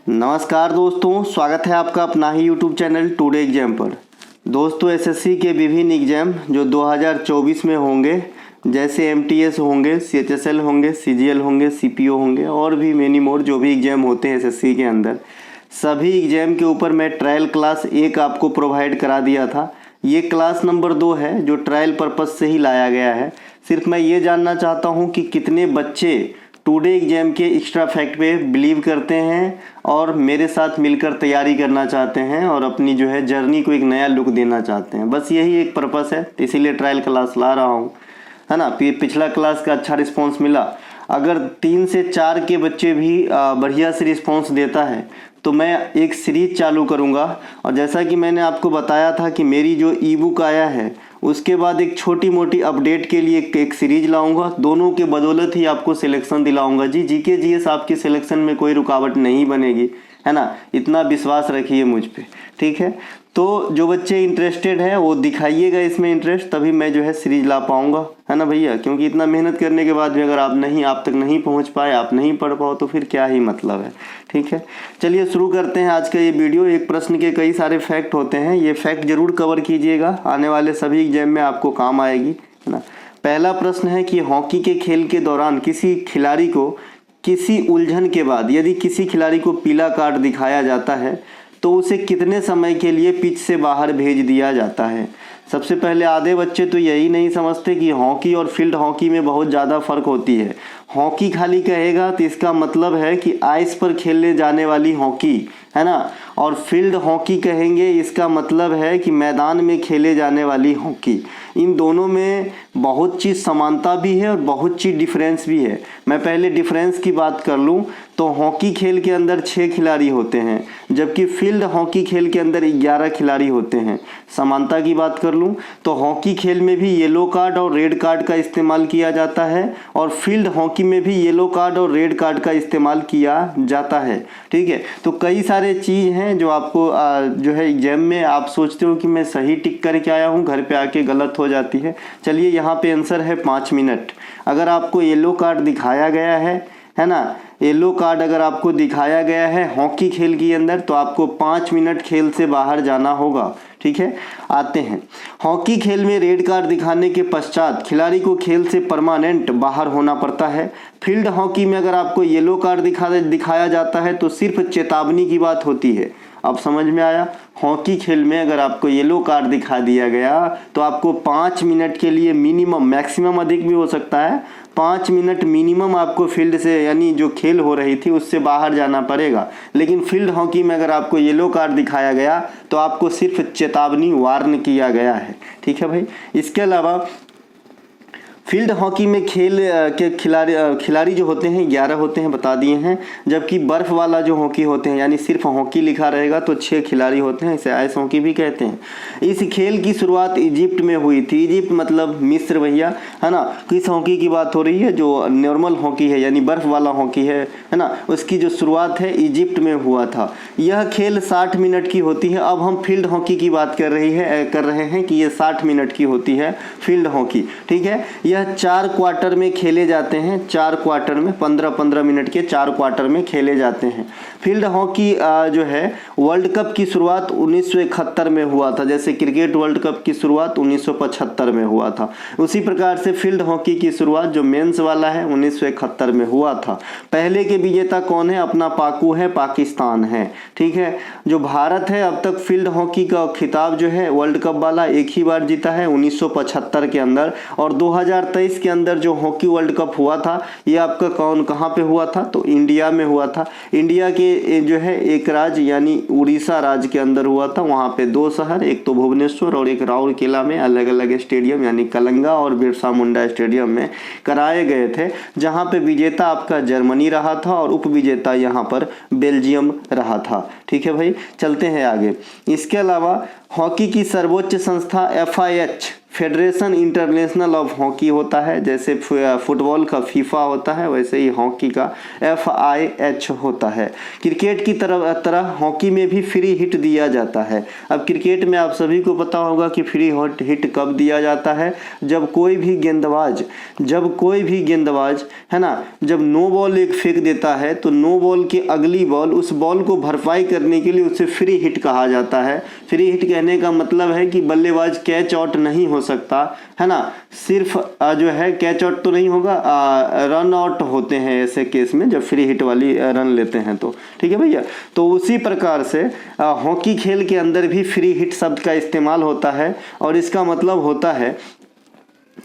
नमस्कार दोस्तों, स्वागत है आपका अपना ही यूट्यूब चैनल टुडे एग्जाम पर। दोस्तों, एसएससी के विभिन्न एग्जाम जो 2024 में होंगे, जैसे एमटीएस होंगे, सीएचएसएल होंगे, सीजीएल होंगे, सीपीओ होंगे और भी मेनी मोर जो भी एग्जाम होते हैं एसएससी के अंदर, सभी एग्जाम के ऊपर मैं ट्रायल क्लास 1 आपको प्रोवाइड करा दिया था। ये क्लास नंबर 2 है जो ट्रायल पर्पज़ से ही लाया गया है। सिर्फ मैं ये जानना चाहता हूँ कि कितने बच्चे टुडे एग्जाम के एक्स्ट्रा फैक्ट पे बिलीव करते हैं और मेरे साथ मिलकर तैयारी करना चाहते हैं और अपनी जो है जर्नी को एक नया लुक देना चाहते हैं। बस यही एक पर्पस है, इसीलिए ट्रायल क्लास ला रहा हूँ, है ना। पिछला क्लास का अच्छा रिस्पांस मिला। अगर 3 से 4 के बच्चे भी बढ़िया से रिस्पांस देता है तो मैं एक सीरीज चालू करूँगा। और जैसा कि मैंने आपको बताया था कि मेरी जो ई बुक आया है उसके बाद एक छोटी मोटी अपडेट के लिए एक सीरीज लाऊंगा। दोनों के बदौलत ही आपको सिलेक्शन दिलाऊंगा। जीके जीएस आपकी सिलेक्शन में कोई रुकावट नहीं बनेगी, है ना। इतना विश्वास रखिए मुझ पे, ठीक है। तो जो बच्चे इंटरेस्टेड है वो दिखाइएगा इसमें इंटरेस्ट, तभी मैं जो है सीरीज ला पाऊंगा, है ना भैया। क्योंकि इतना मेहनत करने के बाद भी अगर आप तक नहीं पहुंच पाए, आप नहीं पढ़ पाओ तो फिर क्या ही मतलब है, ठीक है। चलिए शुरू करते हैं आज का ये वीडियो। एक प्रश्न के कई सारे फैक्ट होते हैं, ये फैक्ट जरूर कवर कीजिएगा, आने वाले सभी एग्जाम में आपको काम आएगी, है ना। पहला प्रश्न है कि हॉकी के खेल के दौरान किसी खिलाड़ी को किसी उलझन के बाद यदि किसी खिलाड़ी को पीला कार्ड दिखाया जाता है तो उसे कितने समय के लिए पिच से बाहर भेज दिया जाता है। सबसे पहले आधे बच्चे तो यही नहीं समझते कि हॉकी और फील्ड हॉकी में बहुत ज़्यादा फ़र्क होती है। हॉकी खाली कहेगा तो इसका मतलब है कि आइस पर खेलने जाने वाली हॉकी, है ना। और फील्ड हॉकी कहेंगे, इसका मतलब है कि मैदान में खेले जाने वाली हॉकी। इन दोनों में बहुत चीज़ समानता भी है और बहुत चीज़ डिफरेंस भी है। मैं पहले डिफरेंस की बात कर लूँ तो हॉकी खेल के अंदर 6 खिलाड़ी होते हैं, जबकि फील्ड हॉकी खेल के अंदर 11 खिलाड़ी होते हैं। समानता की बात कर लूँ तो हॉकी खेल में भी येलो कार्ड और रेड कार्ड का इस्तेमाल किया जाता है और फील्ड हॉकी में भी येलो कार्ड और रेड कार्ड का इस्तेमाल किया जाता है, ठीक है। तो कई सारे चीज़ हैं जो आपको जो है एग्जाम में आप सोचते हो कि मैं सही टिक करके आया हूँ, घर पे आके गलत हो जाती है। चलिए यहाँ पे आंसर है 5 मिनट। अगर आपको येलो कार्ड दिखाया गया है ना, येलो कार्ड अगर आपको दिखाया गया है हॉकी खेल के अंदर तो आपको 5 मिनट खेल से बाहर जाना होगा, ठीक है। आते हैं, हॉकी खेल में रेड कार्ड दिखाने के पश्चात खिलाड़ी को खेल से परमानेंट बाहर होना पड़ता है। फील्ड हॉकी में अगर आपको येलो कार्ड दिखाया जाता है तो सिर्फ चेतावनी की बात होती है। अब समझ में आया। हॉकी खेल में अगर आपको येलो कार्ड दिखा दिया गया तो आपको 5 मिनट के लिए मिनिमम, मैक्सिमम अधिक भी हो सकता है, 5 मिनट मिनिमम आपको फील्ड से, यानी जो खेल हो रही थी उससे बाहर जाना पड़ेगा। लेकिन फील्ड हॉकी में अगर आपको येलो कार्ड दिखाया गया तो आपको सिर्फ चेतावनी, वार्न किया गया है, ठीक है भाई। इसके अलावा फील्ड हॉकी में खेल के खिलाड़ी जो होते हैं 11 होते हैं, बता दिए हैं। जबकि बर्फ़ वाला जो हॉकी होते हैं, यानी सिर्फ हॉकी लिखा रहेगा तो 6 खिलाड़ी होते हैं, इसे आइस हॉकी भी कहते हैं। इस खेल की शुरुआत इजिप्ट में हुई थी। इजिप्ट मतलब मिस्र भैया, है ना। किस हॉकी की बात हो रही है? जो नॉर्मल हॉकी है, यानी बर्फ़ वाला हॉकी है ना, उसकी जो शुरुआत है इजिप्ट में हुआ था। यह खेल 60 मिनट की होती है। अब हम फील्ड हॉकी की बात कर रहे हैं कि ये 60 मिनट की होती है फील्ड हॉकी, ठीक है। यह 4 क्वार्टर में खेले जाते हैं, 4 क्वार्टर में 15-15 मिनट के 4 क्वार्टर में खेले जाते हैं। फील्ड हॉकी जो है वर्ल्ड कप की शुरुआत 1971 में हुआ था। जैसे क्रिकेट वर्ल्ड कप की शुरुआत 1975 में हुआ था, उसी प्रकार से फील्ड हॉकी की शुरुआत जो मेंस वाला है 1971 में हुआ था। पहले के विजेता कौन है? अपना पाकू है, पाकिस्तान है, ठीक है। जो भारत है अब तक फील्ड हॉकी का खिताब जो है वर्ल्ड कप वाला एक ही बार जीता है 1975 के अंदर। और 2023 के अंदर जो हॉकी वर्ल्ड कप हुआ था ये आपका कहाँ पे हुआ था? तो इंडिया में हुआ था। इंडिया के जो है एक राज्य यानी उड़ीसा राज्य के अंदर हुआ था। वहाँ पे 2 शहर, एक तो भुवनेश्वर और एक राउरकेला में अलग अलग स्टेडियम यानी कलंगा और बिरसा मुंडा स्टेडियम में कराए गए थे, जहाँ पे विजेता आपका जर्मनी रहा था और उप विजेता यहाँ पर बेल्जियम रहा था, ठीक है भाई। चलते हैं आगे। इसके अलावा हॉकी की सर्वोच्च संस्था FIH federation international of hockey होता है। जैसे फुटबॉल का फीफा होता है वैसे ही हॉकी का FIH होता है। क्रिकेट की तरह हॉकी में भी फ्री हिट दिया जाता है। अब क्रिकेट में आप सभी को पता होगा कि फ्री हिट कब दिया जाता है, जब कोई भी गेंदबाज है ना, जब नो बॉल एक फेंक देता है तो नो बॉल की अगली बॉल, उस बॉल को भरपाई करने के लिए उसे फ्री हिट कहा जाता है। फ्री हिट कहने का मतलब है कि बल्लेबाज कैच आउट नहीं हो सकता, है ना, सिर्फ जो है कैच आउट तो नहीं होगा, रन आउट होते हैं ऐसे केस में जब फ्री हिट वाली रन लेते हैं तो, ठीक है भैया। तो उसी प्रकार से हॉकी खेल के अंदर भी फ्री हिट शब्द का इस्तेमाल होता है और इसका मतलब होता है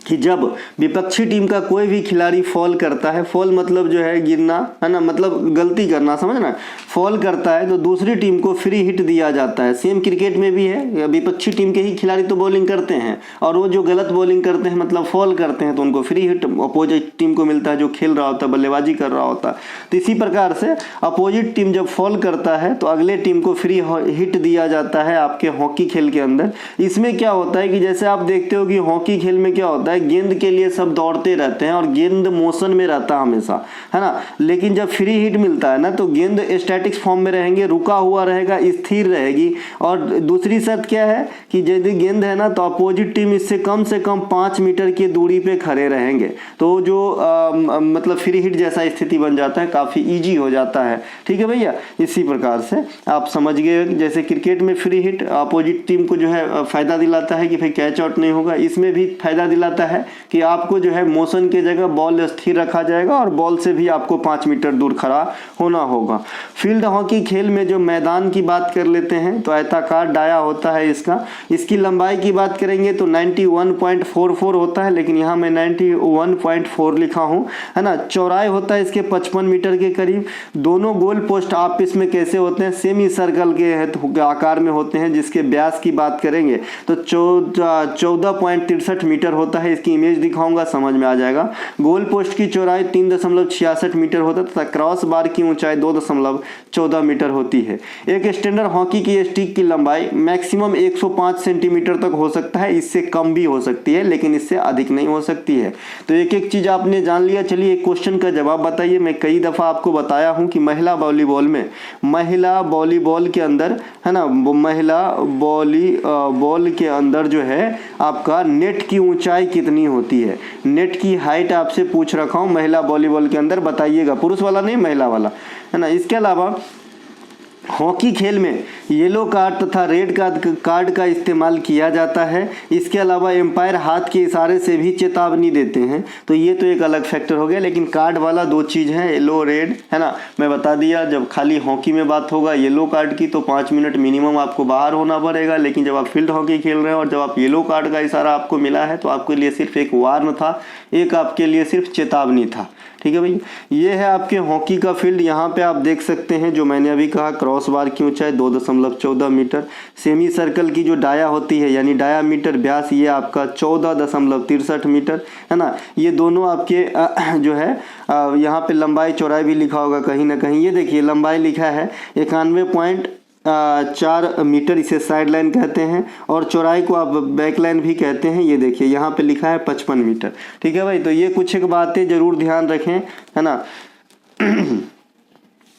कि जब विपक्षी टीम का कोई भी खिलाड़ी फॉल करता है, फॉल मतलब जो है गिरना, है ना, मतलब गलती करना, समझना, फॉल करता है तो दूसरी टीम को फ्री हिट दिया जाता है। सेम क्रिकेट में भी है, विपक्षी टीम के ही खिलाड़ी तो बॉलिंग करते हैं और वो जो गलत बॉलिंग करते हैं मतलब फॉल करते हैं तो उनको फ्री हिट अपोजिट टीम को मिलता है जो खेल रहा होता है, बल्लेबाजी कर रहा होता है। तो इसी प्रकार से अपोजिट टीम जब फॉल करता है तो अगले टीम को फ्री हिट दिया जाता है आपके हॉकी खेल के अंदर। इसमें क्या होता है कि जैसे आप देखते हो कि हॉकी खेल में क्या होता है, गेंद के लिए सब दौड़ते रहते हैं और गेंद मोशन में रहता है हमेशा, है ना, लेकिन जब फ्री हिट मिलता है ना तो गेंद स्टैटिक्स फॉर्म में रहेंगे, रुका हुआ रहेगा, स्थिर रहेगी। और दूसरी शर्त क्या है कि यदि गेंद है ना तो अपोजिट टीम इससे कम से कम 5 मीटर की दूरी पे खड़े रहेंगे, तो जो मतलब फ्री हिट जैसा स्थिति बन जाता है, काफी इजी हो जाता है, ठीक है भैया। इसी प्रकार से आप समझ गए, जैसे क्रिकेट में फ्री हिट अपोजिट टीम को जो है फायदा दिलाता है कि भाई कैच आउट नहीं होगा, इसमें भी फायदा दिलाता है कि आपको जो है मोशन के जगह बॉल स्थिर रखा जाएगा और बॉल से भी आपको 5 मीटर दूर खड़ा होना होगा। फील्ड हॉकी खेल में जो मैदान की बात कर लेते हैं तो आयताकार डाया होता है इसकी लंबाई की बात करेंगे तो 91.44 होता है, लेकिन यहाँ मैं 91.4 लिखा हूँ, है ना। चौड़ाई होता है इसके 55 मीटर के करीब। दोनों गोल पोस्ट आपस में कैसे होते हैं, सेमी सर्कल के आकार में होते हैं। जिसके व्यास की बात करेंगे तो 14.63 मीटर होता है। इसकी इमेज दिखाऊंगा, समझ में आ जाएगा। गोल पोस्ट की चौड़ाई 3.66 मीटर होता है तथा क्रॉस बार की ऊंचाई 2.14 मीटर होती है। एक स्टैंडर्ड हॉकी की स्टिक की लंबाई मैक्सिमम 105 सेंटीमीटर तक हो सकता है, इससे कम भी हो सकती है लेकिन इससे अधिक नहीं हो सकती है। तो एक एक चीज आपने जान लिया। चलिए एक क्वेश्चन का जवाब बताइए। मैं कई दफा आपको बताया हूं कि महिला वॉलीबॉल के अंदर, है ना, महिला वॉलीबॉल के अंदर जो है आपका नेट की ऊंचाई कितनी होती है। नेट की हाइट आपसे पूछ रखा हूं महिला वॉलीबॉल के अंदर, बताइएगा, पुरुष वाला नहीं, महिला वाला, है ना। इसके अलावा हॉकी खेल में येलो कार्ड तथा रेड कार्ड का इस्तेमाल किया जाता है। इसके अलावा एम्पायर हाथ के इशारे से भी चेतावनी देते हैं, तो ये तो एक अलग फैक्टर हो गया। लेकिन कार्ड वाला 2 चीज़ है, येलो रेड, है ना, मैं बता दिया। जब खाली हॉकी में बात होगा येलो कार्ड की तो 5 मिनट मिनिमम आपको बाहर होना पड़ेगा, लेकिन जब आप फील्ड हॉकी खेल रहे हैं और जब आप येलो कार्ड का इशारा आपको मिला है तो आपके लिए सिर्फ एक वार्न था, एक आपके लिए सिर्फ चेतावनी था, ठीक है भाई। ये है आपके हॉकी का फील्ड। यहाँ पे आप देख सकते हैं जो मैंने अभी कहा, क्रॉस बार की ऊंचाई 2.14 मीटर। सेमी सर्कल की जो डाया होती है यानी डायामीटर व्यास, ये आपका 14.63 मीटर, है ना। ये दोनों आपके जो है यहाँ पे लंबाई चौड़ाई भी लिखा होगा कहीं ना कहीं। ये देखिए लंबाई लिखा है 91.4 मीटर, इसे साइड लाइन कहते हैं, और चौड़ाई को आप बैक लाइन भी कहते हैं। ये देखिए यहाँ पे लिखा है 55 मीटर, ठीक है भाई। तो ये कुछ एक बातें जरूर ध्यान रखें, है ना।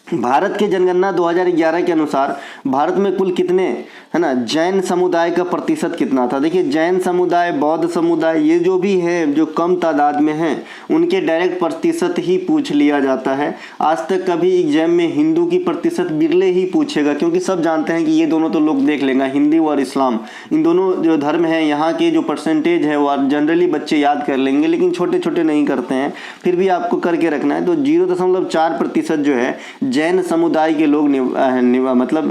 भारत के जनगणना 2011 के अनुसार भारत में कुल कितने, है ना, जैन समुदाय का प्रतिशत कितना था। देखिए जैन समुदाय, बौद्ध समुदाय, ये जो भी है जो कम तादाद में हैं उनके डायरेक्ट प्रतिशत ही पूछ लिया जाता है। आज तक कभी एग्जाम में हिंदू की प्रतिशत बिरले ही पूछेगा, क्योंकि सब जानते हैं कि ये दोनों तो लोग देख लेंगे, हिंदू और इस्लाम, इन दोनों जो धर्म है यहाँ के जो परसेंटेज है वो जनरली बच्चे याद कर लेंगे, लेकिन छोटे छोटे नहीं करते हैं, फिर भी आपको करके रखना है। तो 0.4% जो है जैन समुदाय के लोग मतलब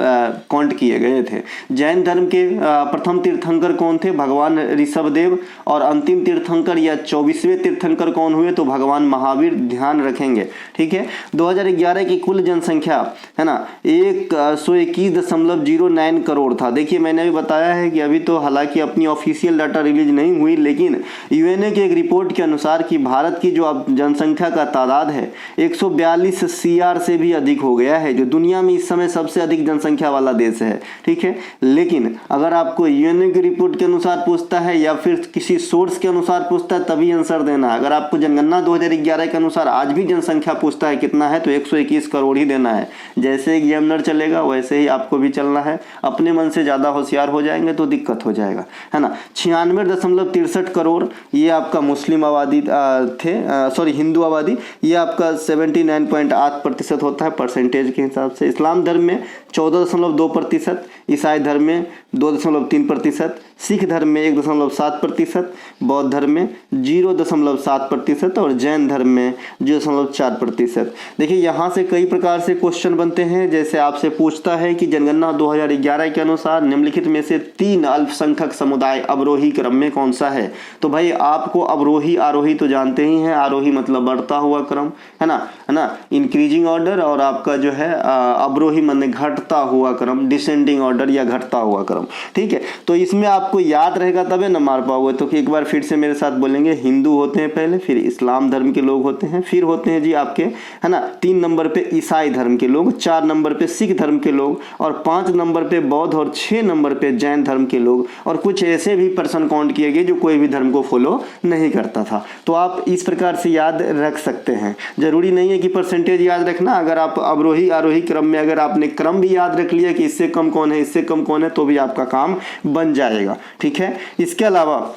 काउंट किए गए थे। जैन धर्म के प्रथम तीर्थंकर कौन थे, भगवान ऋषभदेव, और अंतिम तीर्थंकर या 24वें तीर्थंकर कौन हुए, तो भगवान महावीर, ध्यान रखेंगे, ठीक है। 2011 की कुल जनसंख्या है ना 121.09 करोड़ था। देखिए मैंने भी बताया है कि अभी तो हालांकि अपनी ऑफिशियल डाटा रिलीज नहीं हुई, लेकिन यूएनए की एक रिपोर्ट के अनुसार कि भारत की जो अब जनसंख्या का तादाद है 142 सीआर से भी अधिक हो गया है, जो दुनिया में इस समय सबसे अधिक जनसंख्या वाला देश है। ठीक है, लेकिन अगर आपको यूएनए की रिपोर्ट के अनुसार पूछता है या फिर किसी सोर्स के अनुसार पूछता है तभी आंसर देना है। अगर आपको जनगणना 2011 के अनुसार आज भी जनसंख्या पूछता है कितना है तो 121 करोड़ ही देना है। जैसे एग्जामिनर चलेगा वैसे ही आपको भी चलना है। अपने मन से ज़्यादा होशियार हो जाएंगे तो दिक्कत हो जाएगा, है ना। 96.63 करोड़ ये आपका मुस्लिम आबादी थे, सॉरी हिंदू आबादी, ये आपका 79.8% होता है परसेंटेज के हिसाब से। इस्लाम धर्म में 14.2%, ईसाई धर्म में 2.3%, सिख धर्म में 1.7%, बौद्ध धर्म में 0.7% और जैन धर्म में 0.4%। देखिए यहाँ से कई प्रकार से क्वेश्चन बनते हैं। जैसे आपसे पूछता है कि जनगणना 2011 के अनुसार निम्नलिखित में से 3 अल्पसंख्यक समुदाय अवरोही क्रम में कौन सा है। तो भाई आपको अवरोही आरोही तो जानते ही हैं, आरोही मतलब बढ़ता हुआ क्रम, है ना इंक्रीजिंग ऑर्डर, और आपका जो है अवरोही मतलब घटता हुआ क्रम, डिसेंडिंग ऑर्डर या घटता हुआ क्रम। ठीक है, तो इसमें आपको याद रहेगा तबे ना मार पाओगे। तो एक बार फिर से मेरे साथ बोलेंगे, हिंदू होते हैं पहले, फिर इस्लाम धर्म के लोग होते हैं, फिर होते हैं जी आपके, है ना 3 नंबर पे ईसाई धर्म के लोग, 4 नंबर पे सिख धर्म के लोग, और 5 नंबर पे बौद्ध, और 6 नंबर पे जैन धर्म के लोग, और कुछ ऐसे भी पर्सन काउंट किए गए जो कोई भी धर्म को फॉलो नहीं करता था। तो आप इस प्रकार से याद रख सकते हैं, जरूरी नहीं है कि परसेंटेज याद रखना। अगर आप अवरोही आरोही क्रम में अगर आपने क्रम भी याद रख लिया कि इससे कम कौन है, इससे कम कौन है, तो भी आपका काम बन जाएगा। ठीक है, इसके अलावा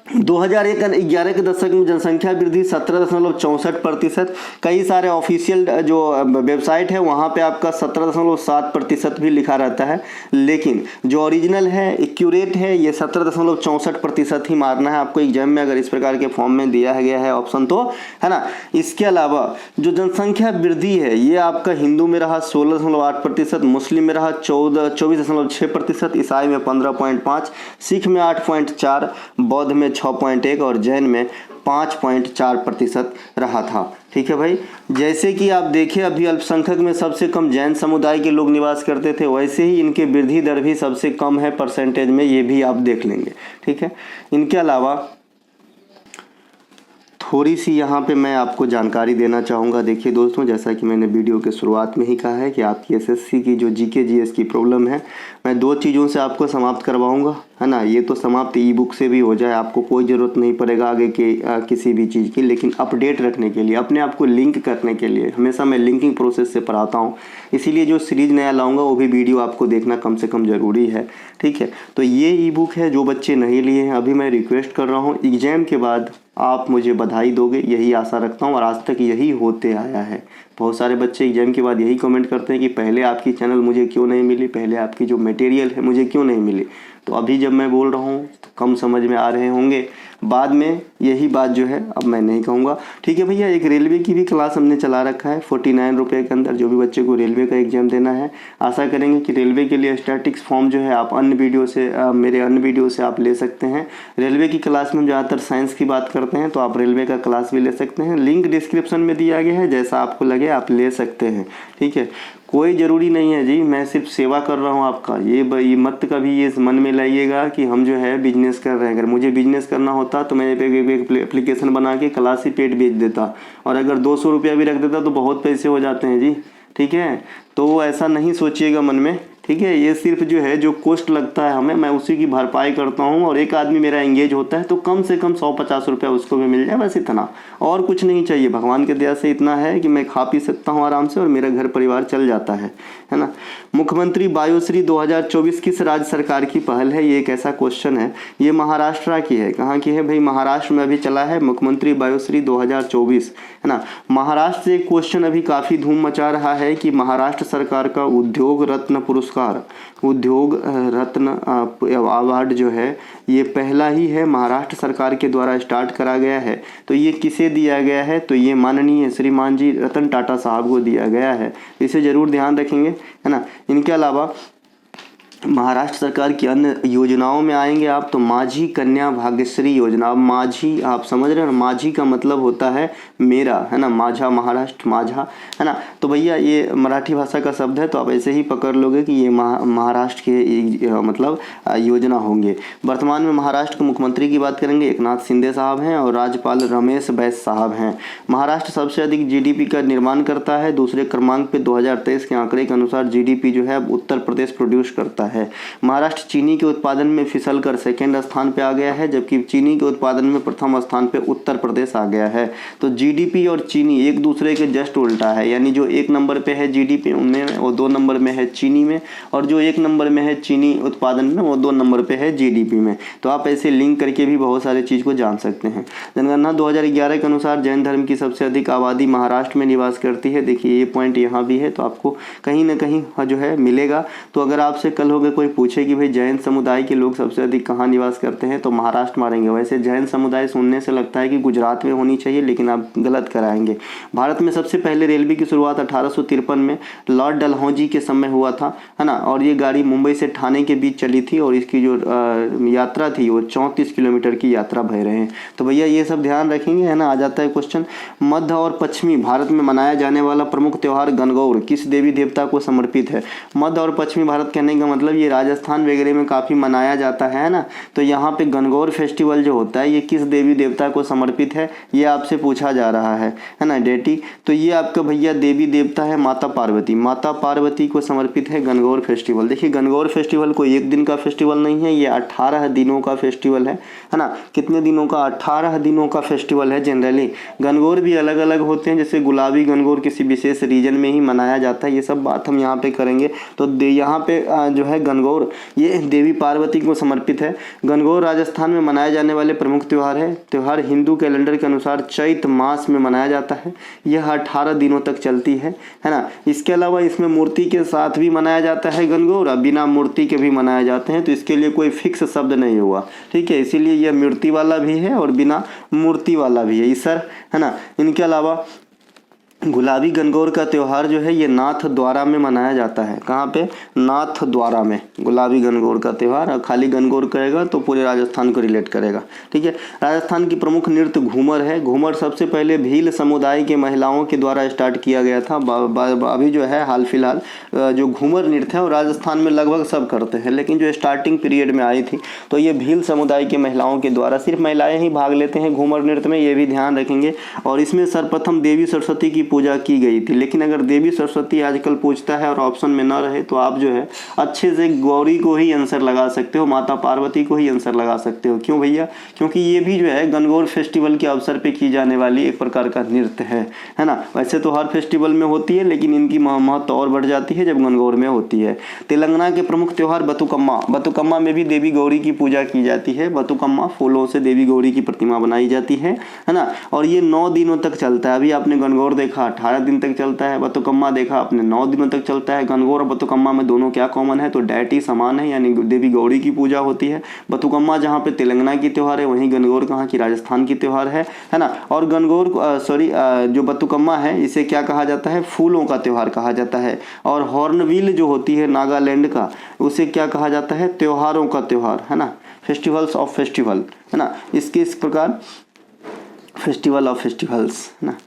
2011 के दशक में जनसंख्या वृद्धि 17.64%। कई सारे ऑफिशियल जो वेबसाइट है वहाँ पे आपका 17.7% भी लिखा रहता है, लेकिन जो ओरिजिनल है एक्यूरेट है ये 17.64% ही मारना है आपको एग्जाम में, अगर इस प्रकार के फॉर्म में दिया गया है ऑप्शन तो, है ना। इसके अलावा जो जनसंख्या वृद्धि है ये आपका हिंदू में रहा 16.8%, मुस्लिम में रहा 24.6%, ईसाई में 15.5%, सिख में 8.4%, बौद्ध में 6.1 और जैन में 5.4% रहा था। ठीक है भाई, जैसे कि आप देखें अभी अल्पसंख्यक में सबसे कम जैन समुदाय के लोग निवास करते थे, वैसे ही इनके वृद्धि दर भी सबसे कम है परसेंटेज में, ये भी आप देख लेंगे। ठीक है, इनके अलावा थोड़ी सी यहाँ पे मैं आपको जानकारी देना चाहूँगा। देखिए दोस्तों, जैसा कि मैंने वीडियो के शुरुआत में ही कहा है कि आपकी एसएससी की जो जीके जीएस की प्रॉब्लम है, मैं 2 चीज़ों से आपको समाप्त करवाऊँगा, है ना। ये तो समाप्त ई बुक से भी हो जाए, आपको कोई ज़रूरत नहीं पड़ेगा आगे के किसी भी चीज़ की, लेकिन अपडेट रखने के लिए, अपने आप को लिंक करने के लिए हमेशा मैं लिंकिंग प्रोसेस से पढ़ाता हूँ, इसीलिए जो सीरीज़ नया लाऊंगा वो भी वीडियो आपको देखना कम से कम ज़रूरी है। ठीक है, तो ये ई बुक है, जो बच्चे नहीं लिए हैं अभी मैं रिक्वेस्ट कर रहा हूँ, एग्ज़ाम के बाद आप मुझे बधाई दोगे, यही आशा रखता हूँ, और आज तक यही होते आया है। बहुत सारे बच्चे एग्जाम के बाद यही कमेंट करते हैं कि पहले आपकी चैनल मुझे क्यों नहीं मिली, पहले आपकी जो मटेरियल है मुझे क्यों नहीं मिली। तो अभी जब मैं बोल रहा हूँ तो कम समझ में आ रहे होंगे, बाद में यही बात जो है अब मैं नहीं कहूँगा। ठीक है भैया, एक रेलवे की भी क्लास हमने चला रखा है 49 रुपये के अंदर, जो भी बच्चे को रेलवे का एग्जाम देना है। आशा करेंगे कि रेलवे के लिए स्टैटिक्स फॉर्म जो है आप अन्य वीडियो से मेरे अन्य वीडियो से आप ले सकते हैं। रेलवे की क्लास में हम ज़्यादातर साइंस की बात करते हैं, तो आप रेलवे का क्लास भी ले सकते हैं, लिंक डिस्क्रिप्शन में दिया गया है, जैसा आपको लगे आप ले सकते हैं। ठीक है, कोई ज़रूरी नहीं है जी, मैं सिर्फ सेवा कर रहा हूँ आपका। ये मत कभी ये मन में लाइएगा कि हम जो है बिजनेस कर रहे हैं। अगर मुझे बिजनेस करना होता तो मैं एक एप्लीकेशन बना के क्लास ही पेड बेच देता, और अगर 200 रुपया भी रख देता तो बहुत पैसे हो जाते हैं जी। ठीक है, तो ऐसा नहीं सोचिएगा मन में। ठीक है, ये सिर्फ जो है जो कॉस्ट लगता है हमें, मैं उसी की भरपाई करता हूँ, और एक आदमी मेरा एंगेज होता है तो कम से कम 150 रुपया उसको भी मिल जाए, बस इतना, और कुछ नहीं चाहिए। भगवान के दया से इतना है कि मैं खा पी सकता हूँ आराम से और मेरा घर परिवार चल जाता है ना। मुख्यमंत्री वायुश्री 2024 किस राज्य सरकार की पहल है, ये एक ऐसा क्वेश्चन है। ये महाराष्ट्र की है। कहाँ की है भाई? महाराष्ट्र में अभी चला है मुख्यमंत्री वायुश्री 2024, है ना। महाराष्ट्र से एक क्वेश्चन अभी काफ़ी धूम मचा रहा है कि महाराष्ट्र सरकार का उद्योग रत्न पुरस्कार, उद्योग रत्न अवार्ड जो है ये पहला ही है, महाराष्ट्र सरकार के द्वारा स्टार्ट करा गया है। तो ये किसे दिया गया है? तो ये माननीय श्रीमान जी रतन टाटा साहब को दिया गया है। इसे ज़रूर ध्यान रखेंगे, है ना। इनके अलावा महाराष्ट्र सरकार की अन्य योजनाओं में आएंगे आप तो माझी कन्या भाग्यश्री योजना। अब माझी आप समझ रहे हो ना, माझी का मतलब होता है मेरा, है ना, माझा महाराष्ट्र, माझा, है ना। तो भैया ये मराठी भाषा का शब्द है, तो आप ऐसे ही पकड़ लोगे कि ये महाराष्ट्र के मतलब योजना होंगे। वर्तमान में महाराष्ट्र के मुख्यमंत्री की बात करेंगे, एकनाथ शिंदे साहब हैं और राज्यपाल रमेश बैस साहब हैं। महाराष्ट्र सबसे अधिक जीडीपी का निर्माण करता है। दूसरे क्रमांक पे 2023 के आंकड़े के अनुसार जीडीपी जो है अब उत्तर प्रदेश प्रोड्यूस करता है। महाराष्ट्र चीनी के उत्पादन में फिसल कर सेकेंड स्थान पे आ गया है, जबकि चीनी के उत्पादन में प्रथम स्थान पे उत्तर प्रदेश आ गया है। तो जीडीपी और चीनी एक दूसरे के जस्ट उल्टा है, यानी जो 1 नंबर पे है जीडीपी उनमें, वो 2 नंबर में है चीनी में, और जो 1 नंबर में है चीनी उत्पादन में, वो 2 नंबर पे है जीडीपी में। तो आप ऐसे लिंक करके भी बहुत सारे चीज़ को जान सकते हैं। जनगणना 2011 के अनुसार जैन धर्म की सबसे अधिक आबादी महाराष्ट्र में निवास करती है। देखिए ये पॉइंट यहाँ भी है, तो आपको कहीं ना कहीं जो है मिलेगा। तो अगर आपसे कल होगा कोई पूछे कि भाई जैन समुदाय के लोग सबसे अधिक कहाँ निवास करते हैं, तो महाराष्ट्र मारेंगे। वैसे जैन समुदाय सुनने से लगता है कि गुजरात में होनी चाहिए, लेकिन आप गलत कराएंगे। भारत में सबसे पहले रेलवे की शुरुआत 1853 में लॉर्ड डलहौजी के समय हुआ था, है ना। और ये गाड़ी मुंबई से ठाणे के बीच चली थी और इसकी जो यात्रा थी वो 34 किलोमीटर की यात्रा भय रहे हैं। तो भैया ये सब ध्यान रखेंगे, है ना। आ जाता है क्वेश्चन, मध्य और पश्चिमी भारत में मनाया जाने वाला प्रमुख त्योहार गणगौर किस देवी देवता को समर्पित है। मध्य और पश्चिमी भारत कहने का मतलब ये राजस्थान वगैरह में काफ़ी मनाया जाता है ना। तो यहाँ पे गणगौर फेस्टिवल जो होता है ये किस देवी देवता को समर्पित है, ये आपसे पूछा जा रहा है ना डेटी। तो ये आपका भैया देवी देवता है माता पार्वती। माता पार्वती को समर्पित है गणगौर फेस्टिवल। देखिए गणगौर फेस्टिवल कोई एक दिन का फेस्टिवल नहीं है, ये 18 दिनों का फेस्टिवल है ना। कितने दिनों का? 18 दिनों का फेस्टिवल है। जनरली गणगौर भी अलग अलग होते हैं, जैसे गुलाबी गणगौर किसी विशेष रीजन में ही मनाया जाता है। ये सब बात हम यहाँ पे करेंगे। तो यहाँ पे जो है गणगौर ये देवी पार्वती को समर्पित है। गणगौर राजस्थान में मनाए जाने वाले प्रमुख त्यौहार है। त्यौहार हिंदू कैलेंडर के अनुसार चैत मास में मनाया जाता है। यह 18 दिनों तक चलती है ना। इसके अलावा इसमें मूर्ति के साथ भी मनाया जाता है गणगौर, और बिना मूर्ति के भी मनाए जाते हैं। तो इसके लिए कोई फिक्स शब्द नहीं हुआ, ठीक है। इसीलिए यह मूर्ति वाला भी है और बिना मूर्ति वाला भी है, ईसर, है ना। इनके अलावा गुलाबी गणगौर का त्यौहार जो है ये नाथ द्वारा में मनाया जाता है। कहाँ पे? नाथ द्वारा में गुलाबी गणगौर का त्यौहार। खाली गणगौर करेगा तो पूरे राजस्थान को रिलेट करेगा, ठीक है। राजस्थान की प्रमुख नृत्य घूमर है। घूमर सबसे पहले भील समुदाय के महिलाओं के द्वारा स्टार्ट किया गया था। अभी जो है हाल फिलहाल जो घूमर नृत्य है वो राजस्थान में लगभग सब करते हैं, लेकिन जो स्टार्टिंग पीरियड में आई थी तो ये भील समुदाय के महिलाओं के द्वारा, सिर्फ महिलाएँ ही भाग लेते हैं घूमर नृत्य में, ये भी ध्यान रखेंगे। और इसमें सर्वप्रथम देवी सरस्वती की पूजा की गई थी। लेकिन अगर देवी सरस्वती आजकल पूछता है और ऑप्शन में न रहे तो आप जो है अच्छे से गौरी को ही आंसर लगा सकते हो, माता पार्वती को ही आंसर लगा सकते हो। क्यों भैया? क्योंकि ये भी जो है गणगौर फेस्टिवल के अवसर पे की जाने वाली एक प्रकार का नृत्य है ना। वैसे तो हर फेस्टिवल में होती है, लेकिन इनकी महत्व और बढ़ जाती है जब गणगौर में होती है। तेलंगाना के प्रमुख त्योहार बतुकम्मा। बतुकम्मा में भी देवी गौरी की पूजा की जाती है। बतुकम्मा फूलों से देवी गौरी की प्रतिमा बनाई जाती है ना। और ये 9 दिनों तक चलता है। अभी आपने गणगौर देखा 18 दिन तक चलता है, बतुकम्मा देखा आपने 9 दिनों तक चलता है। गणगौर और बतुकम्मा में दोनों क्या कॉमन है? तो डेटी समान है, यानी देवी गौरी की पूजा होती है। बतुकम्मा जहाँ पे तेलंगाना की त्यौहार है, वहीं गणगौर कहाँ की? राजस्थान की त्यौहार है ना। और गणगौर जो बतुकम्मा है इसे क्या कहा जाता है? फूलों का त्यौहार कहा जाता है। और हॉर्नबिल जो होती है नागालैंड का, उसे क्या कहा जाता है? त्योहारों का त्यौहार, है ना। फेस्टिवल्स ऑफ फेस्टिवल, है ना। इसके इस प्रकार फेस्टिवल ऑफ फेस्टिवल्स, है ना।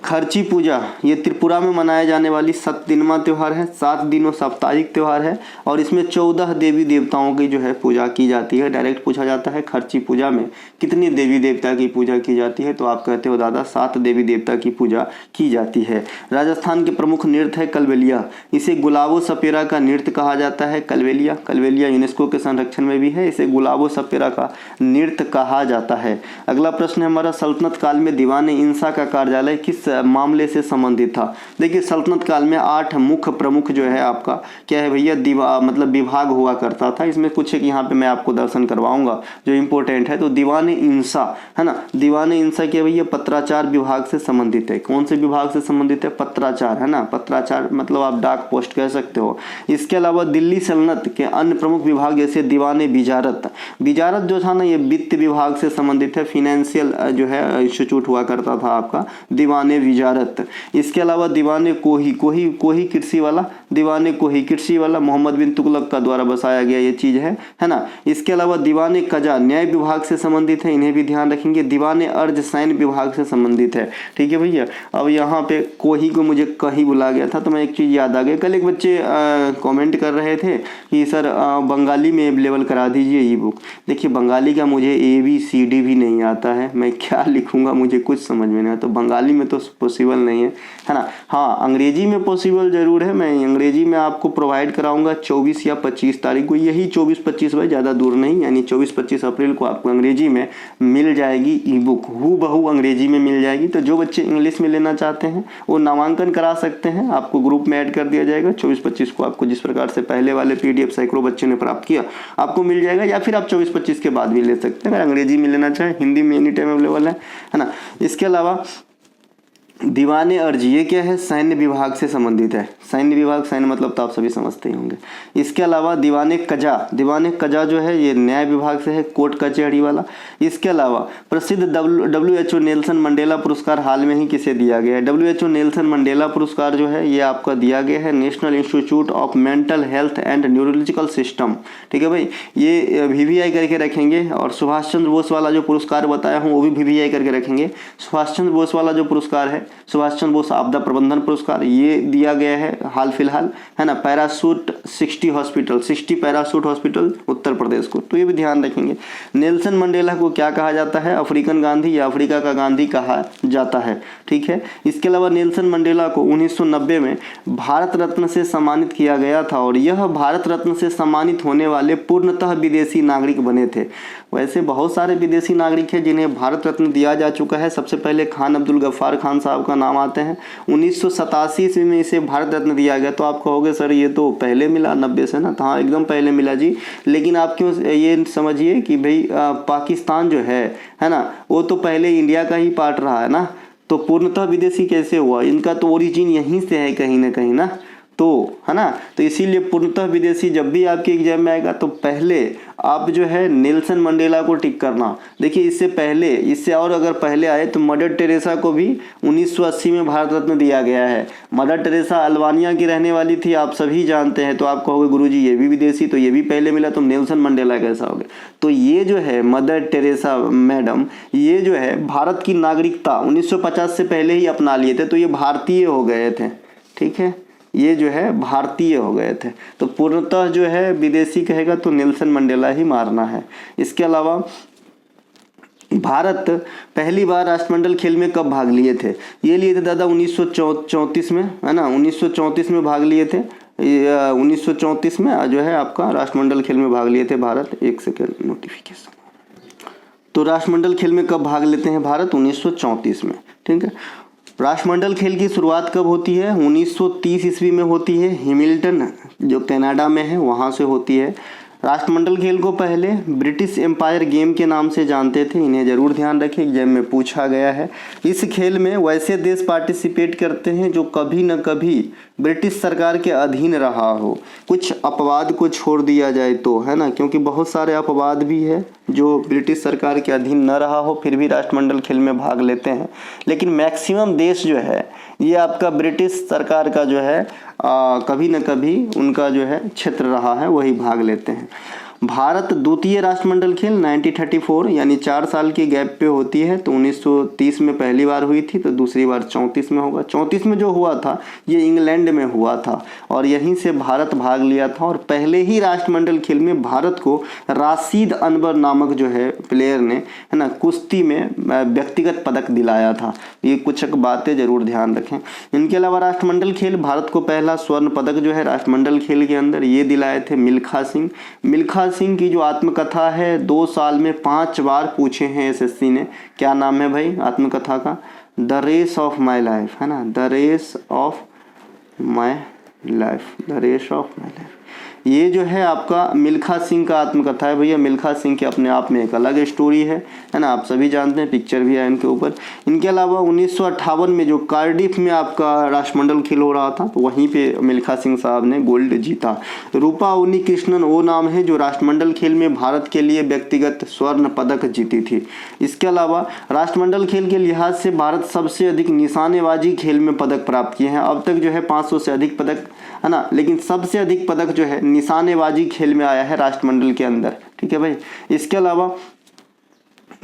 खर्ची पूजा ये त्रिपुरा में मनाया जाने वाली 7 दिनमा त्यौहार है। 7 दिनों साप्ताहिक त्यौहार है और इसमें 14 देवी देवताओं की जो है पूजा की जाती है। डायरेक्ट पूछा जाता है खर्ची पूजा में कितनी देवी देवता की पूजा की जाती है, तो आप कहते हो दादा 7 देवी देवता की पूजा की जाती है। राजस्थान के प्रमुख नृत्य है कलबेलिया। इसे गुलाबो सपेरा का नृत्य कहा जाता है। कलबेलिया कलबेलिया यूनेस्को के संरक्षण में भी है। इसे गुलाबो सपेरा का नृत्य कहा जाता है। अगला प्रश्न है हमारा, सल्तनत काल में दीवान इंसा का कार्यालय किस मामले से संबंधित था। देखिए सल्तनत काल में 8 मुख्य प्रमुख जो है आपका क्या है भैया, मतलब विभाग हुआ करता था। इसमें कुछ एक यहाँ पे मैं आपको दर्शन करवाऊंगा जो इंपॉर्टेंट है। तो दीवान इंसा, है ना। दीवान इंसा क्या भैया? पत्राचार विभाग से संबंधित है। कौन से विभाग से संबंधित है? पत्राचार, है ना। पत्राचार मतलब आप डाक पोस्ट कह सकते हो। इसके अलावा दिल्ली सल्तनत के अन्य प्रमुख विभाग जैसे दीवान बिजारत, बिजारत जो था ना ये वित्त विभाग से संबंधित है। फिनेंशियल जो है इंस्टीट्यूट हुआ करता था आपका दीवान विजारत। इसके अलावा दीवाने कोही, कोही कोही कृषि वाला, दीवाने कोही कृषि वाला मोहम्मद बिन तुगलक का द्वारा बसाया गया ये चीज़ है ना। इसके अलावा दीवाने कजा न्याय विभाग से संबंधित है, इन्हें भी ध्यान रखेंगे। दीवाने अर्ज सैन्य विभाग से संबंधित है, ठीक है भैया। अब यहाँ पे कोही को मुझे कही बुला गया था तो मैं एक चीज़ याद आ गई। कल एक बच्चे कमेंट कर रहे थे कि सर बंगाली में अवेलेबल करा दीजिए ई बुक। देखिए बंगाली का मुझे ABCD भी नहीं आता है, मैं क्या लिखूँगा मुझे कुछ समझ में नहीं आता, तो बंगाली में तो पॉसिबल नहीं है ना। हाँ अंग्रेजी में पॉसिबल ज़रूर है, मैं अंग्रेजी में आपको प्रोवाइड कराऊंगा 24 या 25 तारीख को, यही 24-25 भाई, ज़्यादा दूर नहीं, यानी 24-25 अप्रैल को आपको अंग्रेजी में मिल जाएगी ई बुक, हूबहू अंग्रेजी में मिल जाएगी। तो जो बच्चे इंग्लिश में लेना चाहते हैं वो नामांकन करा सकते हैं, आपको ग्रुप में ऐड कर दिया जाएगा। 24-25 को आपको जिस प्रकार से पहले वाले PDF सैकड़ों बच्चों ने प्राप्त किया आपको मिल जाएगा, या फिर आप 24-25 के बाद भी ले सकते हैं अगर अंग्रेजी में लेना चाहें। हिंदी में एनी टाइम अवेलेबल है ना। इसके अलावा दीवाने अर्ज ये क्या है, सैन्य विभाग से संबंधित है। सैन्य विभाग, सैन्य मतलब तो आप सभी समझते ही होंगे। इसके अलावा दीवाने कजा जो है ये न्याय विभाग से है, कोर्ट कचहरी वाला। इसके अलावा प्रसिद्ध WHO नेल्सन मंडेला पुरस्कार हाल में ही किसे दिया गया है। WHO नेल्सन मंडेला पुरस्कार जो है ये आपका दिया गया है national institute of mental health and neurological system, ठीक है भाई, ये VVI करके रखेंगे। और सुभाष चंद्र बोस वाला जो पुरस्कार बताया हूँ वो भी VVI करके रखेंगे। सुभाष चंद्र बोस वाला जो पुरस्कार है, सुभाष चंद्र बोस आपदा प्रबंधन पुरस्कार, ये दिया गया है हाल फिलहाल, है ना। Parachute 60 parachute hospital Uttar Pradesh को, तो ये भी ध्यान रखेंगे। नेल्सन मंडेला को क्या कहा जाता है, अफ्रीकन गांधी या अफ्रीका का गांधी कहा जाता है, ठीक है। इसके अलावा नेल्सन मंडेला को 1990 में भारत रत्न से सम्मानित किया गया था और यह भारत रत्न से सम्मानित होने वाले पूर्णतः विदेशी नागरिक बने थे। वैसे बहुत सारे विदेशी नागरिक हैं जिन्हें भारत रत्न दिया जा चुका है। सबसे पहले खान अब्दुल गफ्फार खान साहब का नाम आते हैं। 1987 ईस्वी में इसे भारत रत्न दिया गया। तो आप कहोगे सर ये तो पहले मिला 90 से ना, तो हाँ एकदम पहले मिला जी। लेकिन आप क्यों ये समझिए कि भाई पाकिस्तान जो है ना, वो तो पहले इंडिया का ही पार्ट रहा है ना, तो पूर्णतः विदेशी कैसे हुआ, इनका तो ओरिजिन यहीं से है कहीं ना कहीं ना, तो है ना। तो इसीलिए पूर्णतः विदेशी जब भी आपके एग्जाम में आएगा तो पहले आप जो है नेल्सन मंडेला को टिक करना। देखिए इससे पहले, इससे और अगर पहले आए तो मदर टेरेसा को भी 1980 में भारत रत्न दिया गया है। मदर टेरेसा अल्बानिया की रहने वाली थी, आप सभी जानते हैं। तो आप कहोगे गुरुजी ये भी विदेशी, तो ये भी पहले मिला, तो नेल्सन मंडेला कैसा हो गया। तो ये जो है मदर टेरेसा मैडम, ये जो है भारत की नागरिकता 1950 से पहले ही अपना लिए थे, तो ये भारतीय हो गए थे, ठीक है, ये जो है भारतीय हो गए थे। तो पूर्णतः जो है विदेशी कहेगा तो नेल्सन मंडेला ही मारना है। इसके अलावा भारत पहली बार राष्ट्रमंडल खेल में कब भाग लिए थे, ये लिए थे दादा 1934 में, है ना, 1934 में भाग लिए थे। 1934 में जो है आपका राष्ट्रमंडल खेल में भाग लिए थे भारत। एक सेकेंड नोटिफिकेशन। तो राष्ट्रमंडल खेल में कब भाग लेते हैं भारत, 1934 में, ठीक है। राष्ट्रमंडल खेल की शुरुआत कब होती है, 1930 ईस्वी में होती है। हैमिल्टन जो कनाडा में है वहाँ से होती है। राष्ट्रमंडल खेल को पहले ब्रिटिश एम्पायर गेम के नाम से जानते थे, इन्हें ज़रूर ध्यान रखें, एग्जाम में पूछा गया है। इस खेल में वैसे देश पार्टिसिपेट करते हैं जो कभी न कभी ब्रिटिश सरकार के अधीन रहा हो, कुछ अपवाद को छोड़ दिया जाए तो, है ना, क्योंकि बहुत सारे अपवाद भी है जो ब्रिटिश सरकार के अधीन न रहा हो फिर भी राष्ट्रमंडल खेल में भाग लेते हैं। लेकिन मैक्सिमम देश जो है ये आपका ब्रिटिश सरकार का जो है कभी न कभी उनका जो है क्षेत्र रहा है, वही भाग लेते हैं। भारत द्वितीय राष्ट्रमंडल खेल 1934 यानी 4 साल की गैप पे होती है। तो 1930 में पहली बार हुई थी, तो दूसरी बार 34 में होगा। 34 में जो हुआ था ये इंग्लैंड में हुआ था और यहीं से भारत भाग लिया था। और पहले ही राष्ट्रमंडल खेल में भारत को राशिद अनवर नामक जो है प्लेयर ने, है ना, कुश्ती में व्यक्तिगत पदक दिलाया था। ये कुछ बातें जरूर ध्यान रखें। इनके अलावा राष्ट्रमंडल खेल भारत को पहला स्वर्ण पदक जो है राष्ट्रमंडल खेल के अंदर ये दिलाए थे मिल्खा सिंह। मिल्खा सिंह की जो आत्मकथा है 2 साल में 5 बार पूछे हैं एसएससी ने। क्या नाम है भाई आत्मकथा का, the race of my life, है ना, the race of my life, the race of my life. ये जो है आपका मिल्खा सिंह का आत्मकथा है भैया। मिल्खा सिंह की अपने आप में एक अलग स्टोरी है ना, आप सभी जानते हैं, पिक्चर भी है इनके ऊपर। इनके अलावा 1958 में जो कार्डिफ में आपका राष्ट्रमंडल खेल हो रहा था, तो वहीं पे मिल्खा सिंह साहब ने गोल्ड जीता। रूपा उन्नीकृष्णन वो नाम है जो राष्ट्रमंडल खेल में भारत के लिए व्यक्तिगत स्वर्ण पदक जीती थी। इसके अलावा राष्ट्रमंडल खेल के लिहाज से भारत सबसे अधिक निशानेबाजी खेल में पदक प्राप्त किए हैं। अब तक जो है 500 से अधिक पदक है ना, लेकिन सबसे अधिक पदक जो है निशानेबाजी खेल में आया है राष्ट्रमंडल के अंदर। ठीक है भाई। इसके अलावा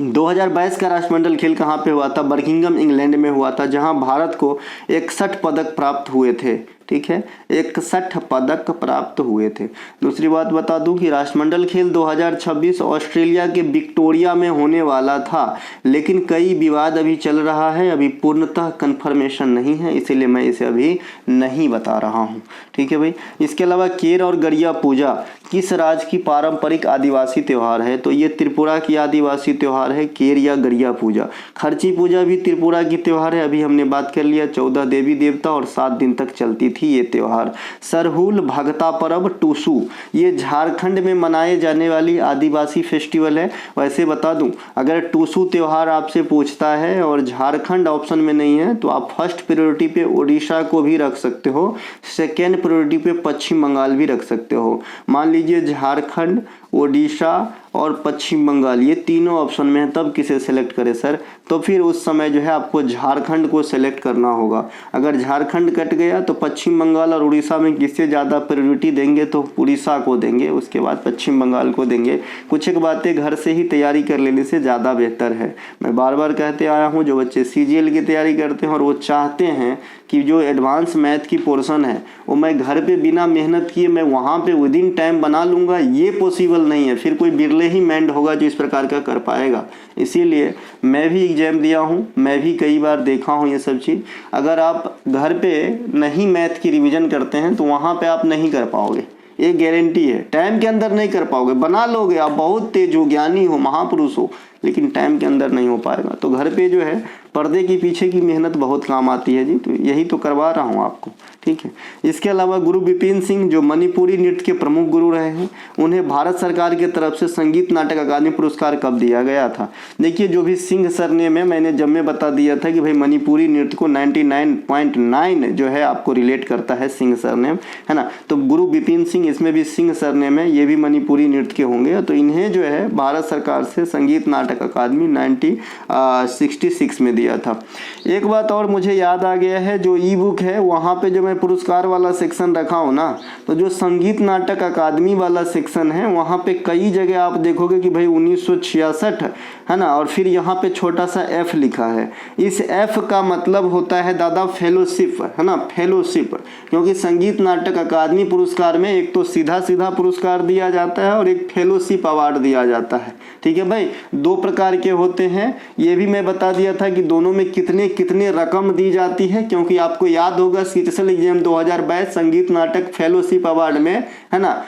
2022 का राष्ट्रमंडल खेल कहाँ पे हुआ था? बर्मिंघम इंग्लैंड में हुआ था, जहां भारत को 61 पदक प्राप्त हुए थे। ठीक है, 61 पदक प्राप्त हुए थे। दूसरी बात बता दूं कि राष्ट्रमंडल खेल 2026 ऑस्ट्रेलिया के विक्टोरिया में होने वाला था, लेकिन कई विवाद अभी चल रहा है, अभी पूर्णतः कंफर्मेशन नहीं है, इसीलिए मैं इसे अभी नहीं बता रहा हूं। ठीक है भाई। इसके अलावा केर और गरिया पूजा किस राज्य की पारंपरिक आदिवासी त्योहार है? तो ये त्रिपुरा की आदिवासी त्योहार है, केर या गरिया पूजा। खर्ची पूजा भी त्रिपुरा की त्योहार है, अभी हमने बात कर लिया। 14 देवी देवता और 7 दिन तक चलती थी ये त्योहार। सरहुल भगता पर्व टूसू, ये झारखंड में मनाए जाने वाली आदिवासी फेस्टिवल है। वैसे बता दूं, अगर टूसू त्योहार आपसे पूछता है और झारखंड ऑप्शन में नहीं है, तो आप फर्स्ट प्रायोरिटी पे उड़ीसा को भी रख सकते हो, सेकेंड प्रायोरिटी पे पश्चिम बंगाल भी रख सकते हो। मान लीजिए झारखंड, ओडिशा और पश्चिम बंगाल ये तीनों ऑप्शन में है, तब किसे सेलेक्ट करें सर? तो फिर उस समय जो है आपको झारखंड को सेलेक्ट करना होगा। अगर झारखंड कट गया तो पश्चिम बंगाल और उड़ीसा में किससे ज़्यादा प्रायोरिटी देंगे? तो उड़ीसा को देंगे, उसके बाद पश्चिम बंगाल को देंगे। कुछ एक बातें घर से ही तैयारी कर लेने से ज़्यादा बेहतर है। मैं बार बार कहते आया हूँ, जो बच्चे CGL की तैयारी करते हैं और वो चाहते हैं कि जो एडवांस मैथ की पोर्शन है वो मैं घर पे बिना मेहनत किए मैं वहाँ पे विदिन टाइम बना लूँगा, ये पॉसिबल नहीं है। फिर कोई बिरले ही मैंड होगा जो इस प्रकार का कर पाएगा। इसीलिए मैं भी एग्जाम दिया हूँ, मैं भी कई बार देखा हूँ ये सब चीज़। अगर आप घर पे नहीं मैथ की रिवीजन करते हैं तो वहाँ पे आप नहीं कर पाओगे, ये गारंटी है। टाइम के अंदर नहीं कर पाओगे, बना लोगे, आप बहुत तेज हो, ज्ञानी हो, महापुरुष हो, लेकिन टाइम के अंदर नहीं हो पाएगा। तो घर पे जो है पर्दे के पीछे की मेहनत बहुत काम आती है जी, तो यही तो करवा रहा हूँ आपको। ठीक है। इसके अलावा गुरु विपिन सिंह जो मणिपुरी नृत्य के प्रमुख गुरु रहे हैं, उन्हें भारत सरकार की तरफ से संगीत नाटक अकादमी पुरस्कार कब दिया गया था? देखिए, जो भी सिंह सरनेम है, मैंने जब में बता दिया था कि भाई मणिपुरी नृत्य को 99.9 जो है आपको रिलेट करता है सिंह सरनेम, है ना। तो गुरु विपिन सिंह, इसमें भी सिंह सरनेम है, ये भी मणिपुरी नृत्य के होंगे। तो इन्हें जो है भारत सरकार से संगीत नाटक अकादमी 1966 में दिया था। एक बात और मुझे याद आ गया है, जो ई बुक है वहाँ पे जो मैं पुरस्कार वाला सेक्शन रखा हूँ ना, तो जो संगीत नाटक अकादमी वाला सेक्शन है वहाँ पे कई जगह आप देखोगे कि भाई 1966 है ना, और फिर यहाँ पे छोटा सा F लिखा है। इस F का मतलब होता है दादा फेलोशिप, है ना, फेलोशिप। क्योंकि संगीत नाटक अकादमी पुरस्कार में एक तो सीधा सीधा पुरस्कार दिया जाता है और एक फेलोशिप अवार्ड दिया जाता है। ठीक है भाई, 2 प्रकार के होते हैं। ये भी मैं बता दिया था कि दोनों में कितने कितने रकम दी जाती है, क्योंकि आपको याद होगा CHSL एग्जाम 2022 संगीत नाटक फेलोशिप अवार्ड में, है ना,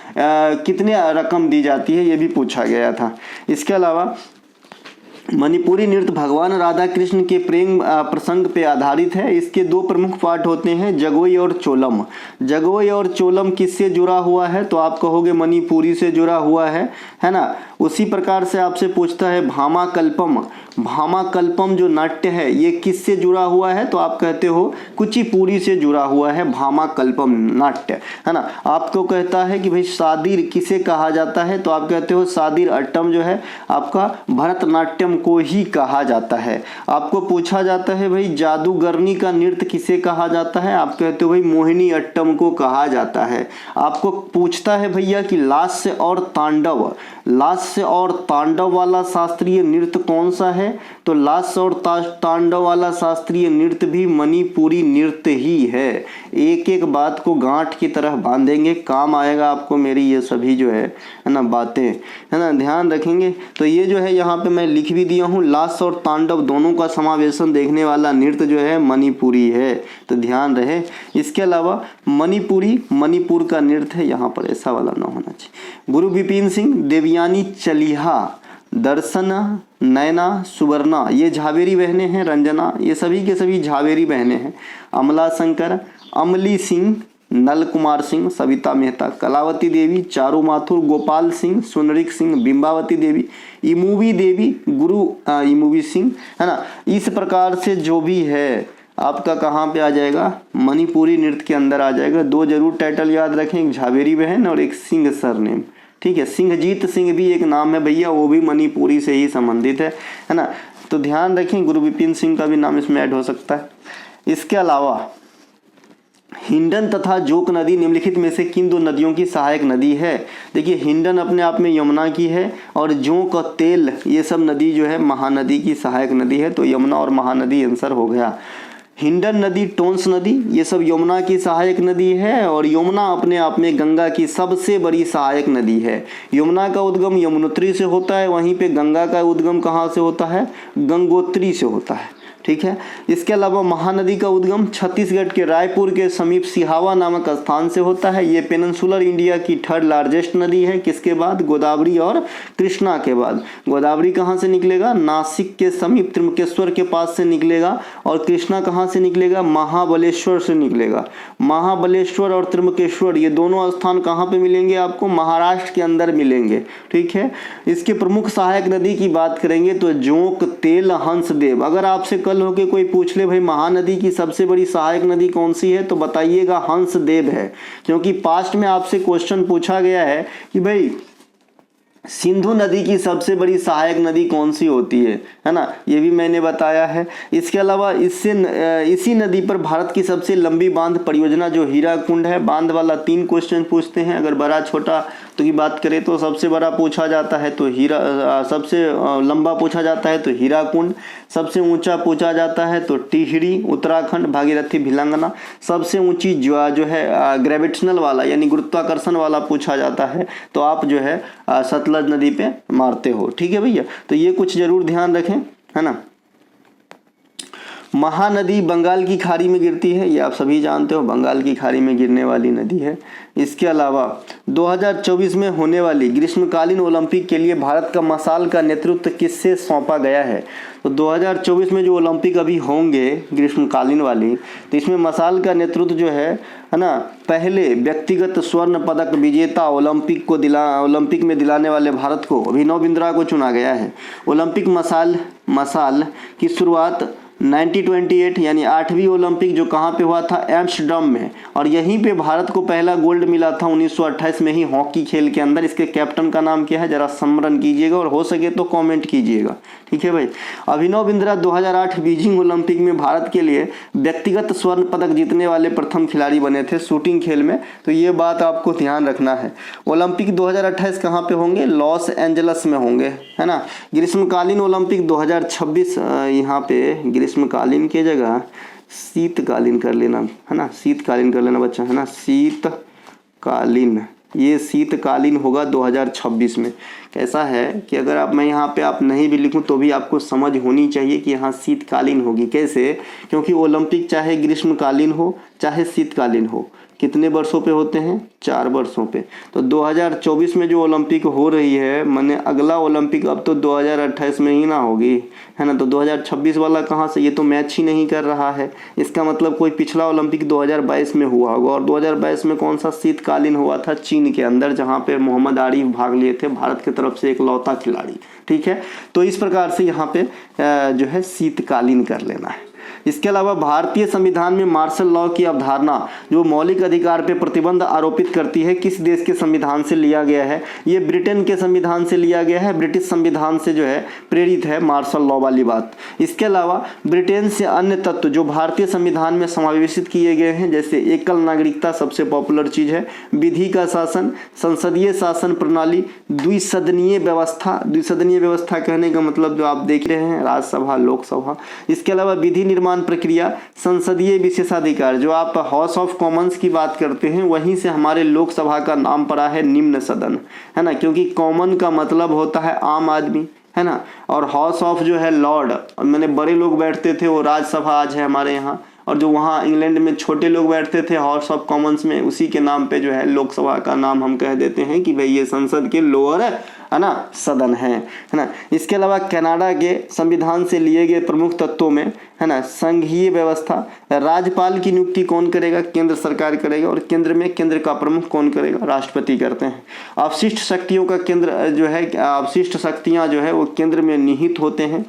कितने रकम दी जाती है, ये भी पूछा गया था। इसके अलावा मणिपुरी नृत्य भगवान राधा कृष्ण के प्रेम प्रसंग पे आधारित है। इसके 2 प्रमुख पार्ट होते हैं, जगोई और चोलम। जगोई और चोलम किससे जुड़ा हुआ है? तो आप कहोगे मणिपुरी से जुड़ा हुआ है ना। उसी प्रकार से आपसे पूछता है भामाकल्पम। भामाकल्पम जो नाट्य है ये किससे जुड़ा हुआ है? तो आप कहते हो कुचिपुड़ी से जुड़ा हुआ है भामाकल्पम नाट्य, है ना। आपको कहता है कि भाई सादिर किसे कहा जाता है? तो आप कहते हो सादिर अट्टम जो है आपका भरतनाट्यम को ही कहा जाता है। आपको पूछा जाता है भाई जादूगरनी का नृत्य किसे कहा जाता है? आप कहते हो भाई मोहिनी अट्टम को कहा जाता है। आपको पूछता है भैया कि लास्य और तांडव, लास्य और तांडव वाला शास्त्रीय नृत्य कौन सा है? तो लास्य और तांडव वाला शास्त्रीय नृत्य भी मणिपुरी नृत्य ही है। एक एक बात को गांठ की तरह बांधेंगे, काम आएगा आपको मेरी ये सभी जो है ना बातें, है ना, ध्यान रखेंगे। तो ये जो है यहाँ पे मैं लिख भी दिया हूँ, लास्य और तांडव दोनों का समावेशन देखने वाला नृत्य जो है मणिपुरी है, तो ध्यान रहे। इसके अलावा मणिपुरी मणिपुर का नृत्य है, यहाँ पर ऐसा वाला ना होना चाहिए। गुरु विपिन सिंह, देवयानी चलिहा, दर्शना, नैना, सुवर्णा ये झावेरी बहनें हैं। रंजना ये सभी के सभी झावेरी बहनें हैं। अमला शंकर, अमली सिंह, नल कुमार सिंह, सविता मेहता, कलावती देवी, चारू माथुर, गोपाल सिंह, सुनरिक सिंह, बिंबावती देवी, इमूवी देवी, गुरु इमूवी सिंह, है ना। इस प्रकार से जो भी है आपका कहाँ पे आ जाएगा, मणिपुरी नृत्य के अंदर आ जाएगा। दो जरूर टाइटल याद रखें, एक झावेरी बहन और एक सिंह सरनेम, ठीक है। सिंहजीत सिंह भी एक नाम है भैया, वो भी मणिपुरी से ही संबंधित है ना। तो ध्यान रखें, गुरु विपिन सिंह का भी नाम इसमें ऐड हो सकता है। इसके अलावा हिंडन तथा जोक नदी निम्नलिखित में से किन दो नदियों की सहायक नदी है। देखिए हिंडन अपने आप में यमुना की है और जोक और तेल ये सब नदी जो है महानदी की सहायक नदी है। तो यमुना और महानदी आंसर हो गया। हिंडन नदी, टोंस नदी ये सब यमुना की सहायक नदी है और यमुना अपने आप में गंगा की सबसे बड़ी सहायक नदी है। यमुना का उद्गम यमुनोत्री से होता है, वहीं पे गंगा का उद्गम कहाँ से होता है, गंगोत्री से होता है, ठीक है। इसके अलावा महानदी का उद्गम छत्तीसगढ़ के रायपुर के समीप सिहावा नामक स्थान से होता है। ये पेनिनसुलर इंडिया की थर्ड लार्जेस्ट नदी है, किसके बाद, गोदावरी और कृष्णा के बाद। गोदावरी कहाँ से निकलेगा, नासिक के समीप त्र्यंबकेश्वर के पास से निकलेगा और कृष्णा कहाँ से निकलेगा, महाबलेश्वर से निकलेगा। महाबलेश्वर और त्र्यंबकेश्वर ये दोनों स्थान कहाँ पे मिलेंगे आपको, महाराष्ट्र के अंदर मिलेंगे, ठीक है। इसके प्रमुख सहायक नदी की बात करेंगे तो जोंक, तेल, हंसदेव। अगर आपसे कल होके कोई पूछ ले भाई महानदी की सबसे बड़ी सहायक नदी कौन सी है, तो बताइएगा हंसदेव है, क्योंकि पास्ट में आपसे क्वेश्चन पूछा गया है कि भाई सिंधु नदी की सबसे बड़ी सहायक नदी कौन सी होती है ना, ये भी मैंने बताया है। इसके अलावा इसी नदी पर भारत की सबसे लंबी बांध परियोजना जो हीराकुंड है, बांध वाला 3 क्वेश्चन पूछते हैं। अगर बड़ा छोटा तो की बात करें तो सबसे बड़ा पूछा जाता है तो सबसे लंबा पूछा जाता है तो हीराकुंड, सबसे ऊंचा पूछा जाता है तो टिहरी उत्तराखंड, भागीरथी भिलंगना, सबसे ऊंची जो है ग्रेविटेशनल वाला यानी गुरुत्वाकर्षण वाला पूछा जाता है तो आप जो है सतलज नदी पे मारते हो, ठीक है भैया। तो ये कुछ जरूर ध्यान रखें, है ना। महानदी बंगाल की खाड़ी में गिरती है, ये आप सभी जानते हो, बंगाल की खाड़ी में गिरने वाली नदी है। इसके अलावा 2024 में होने वाली ग्रीष्मकालीन ओलंपिक के लिए भारत का मसाल का नेतृत्व किससे सौंपा गया है। तो 2024 में जो ओलंपिक अभी होंगे ग्रीष्मकालीन वाली, तो इसमें मसाल का नेतृत्व जो है ना, पहले व्यक्तिगत स्वर्ण पदक विजेता ओलंपिक में दिलाने वाले भारत को अभिनव बिंद्रा को चुना गया है। ओलंपिक मसाल की शुरुआत 1928 यानी 8वीं ओलंपिक जो कहाँ पे हुआ था, एम्स्टर्डम में, और यहीं पे भारत को पहला गोल्ड मिला था 1928 में ही हॉकी खेल के अंदर। इसके कैप्टन का नाम क्या है, जरा स्मरण कीजिएगा और हो सके तो कमेंट कीजिएगा, ठीक है भाई। अभिनव बिंद्रा 2008 बीजिंग ओलंपिक में भारत के लिए व्यक्तिगत स्वर्ण पदक जीतने वाले प्रथम खिलाड़ी बने थे शूटिंग खेल में, तो ये बात आपको ध्यान रखना है। ओलंपिक 2028 कहाँ पे होंगे, लॉस एंजलस में होंगे, है ना। ग्रीष्मकालीन ओलंपिक 2026 यहाँ पे ग्रीष्मकालीन की जगह शीतकालीन कर लेना, है ना, शीतकालीन कर लेना बच्चा, है ना, शीतकालीन, ये शीतकालीन होगा 2026 में। कैसा है कि अगर मैं यहाँ पे आप नहीं भी लिखूँ तो भी आपको समझ होनी चाहिए कि यहाँ शीतकालीन होगी। कैसे, क्योंकि ओलंपिक चाहे ग्रीष्मकालीन हो चाहे शीतकालीन हो, कितने वर्षों पे होते हैं, 4 वर्षों पे। तो 2024 में जो ओलंपिक हो रही है, माने अगला ओलंपिक अब तो 2028 में ही ना होगी, है ना। तो 2026 वाला कहाँ से, ये तो मैच ही नहीं कर रहा है। इसका मतलब कोई पिछला ओलंपिक 2022 में हुआ होगा, और 2022 में कौन सा शीतकालीन हुआ था, चीन के अंदर, जहाँ पे मोहम्मद आरिफ भाग लिए थे, भारत की तरफ से एक लौता खिलाड़ी, ठीक है। तो इस प्रकार से यहाँ पे जो है शीतकालीन कर लेना है। इसके अलावा भारतीय संविधान में मार्शल लॉ की अवधारणा जो मौलिक अधिकार पे प्रतिबंध आरोपित करती है, किस देश के संविधान से लिया गया है, ये ब्रिटेन के संविधान से लिया गया है, ब्रिटिश संविधान से जो है प्रेरित है मार्शल लॉ वाली बात। इसके अलावा ब्रिटेन से अन्य तत्व जो भारतीय संविधान में समावेशित किए गए हैं, जैसे एकल नागरिकता सबसे पॉपुलर चीज है, विधि का शासन, संसदीय शासन प्रणाली, द्विसदनीय व्यवस्था कहने का मतलब जो आप देख रहे हैं राज्यसभा लोकसभा। इसके अलावा विधि निर्माण प्रक्रिया, संसदीय विशेषाधिकार, जो आप हाउस ऑफ कॉमन्स की बात करते हैं वहीं से हमारे लोकसभा का नाम पड़ा है निम्न सदन, है ना, क्योंकि कॉमन का मतलब होता है आम आदमी, है ना, और हाउस ऑफ जो है लॉर्ड, मैंने बड़े लोग बैठते थे वो राज्यसभा आज है हमारे यहाँ, और जो वहाँ इंग्लैंड में छोटे लोग बैठते थे हाउस ऑफ कॉमन्स में, उसी के नाम पे जो है लोकसभा का नाम हम कह देते हैं कि भाई ये संसद के लोअर है ना सदन है ना। इसके अलावा कनाडा के संविधान से लिए गए प्रमुख तत्वों में है ना संघीय व्यवस्था, राज्यपाल की नियुक्ति कौन करेगा, केंद्र सरकार करेगा, और केंद्र में केंद्र का प्रमुख कौन करेगा, राष्ट्रपति करते हैं। अवशिष्ट शक्तियों का केंद्र जो है, अवशिष्ट शक्तियां जो है वो केंद्र में निहित होते हैं।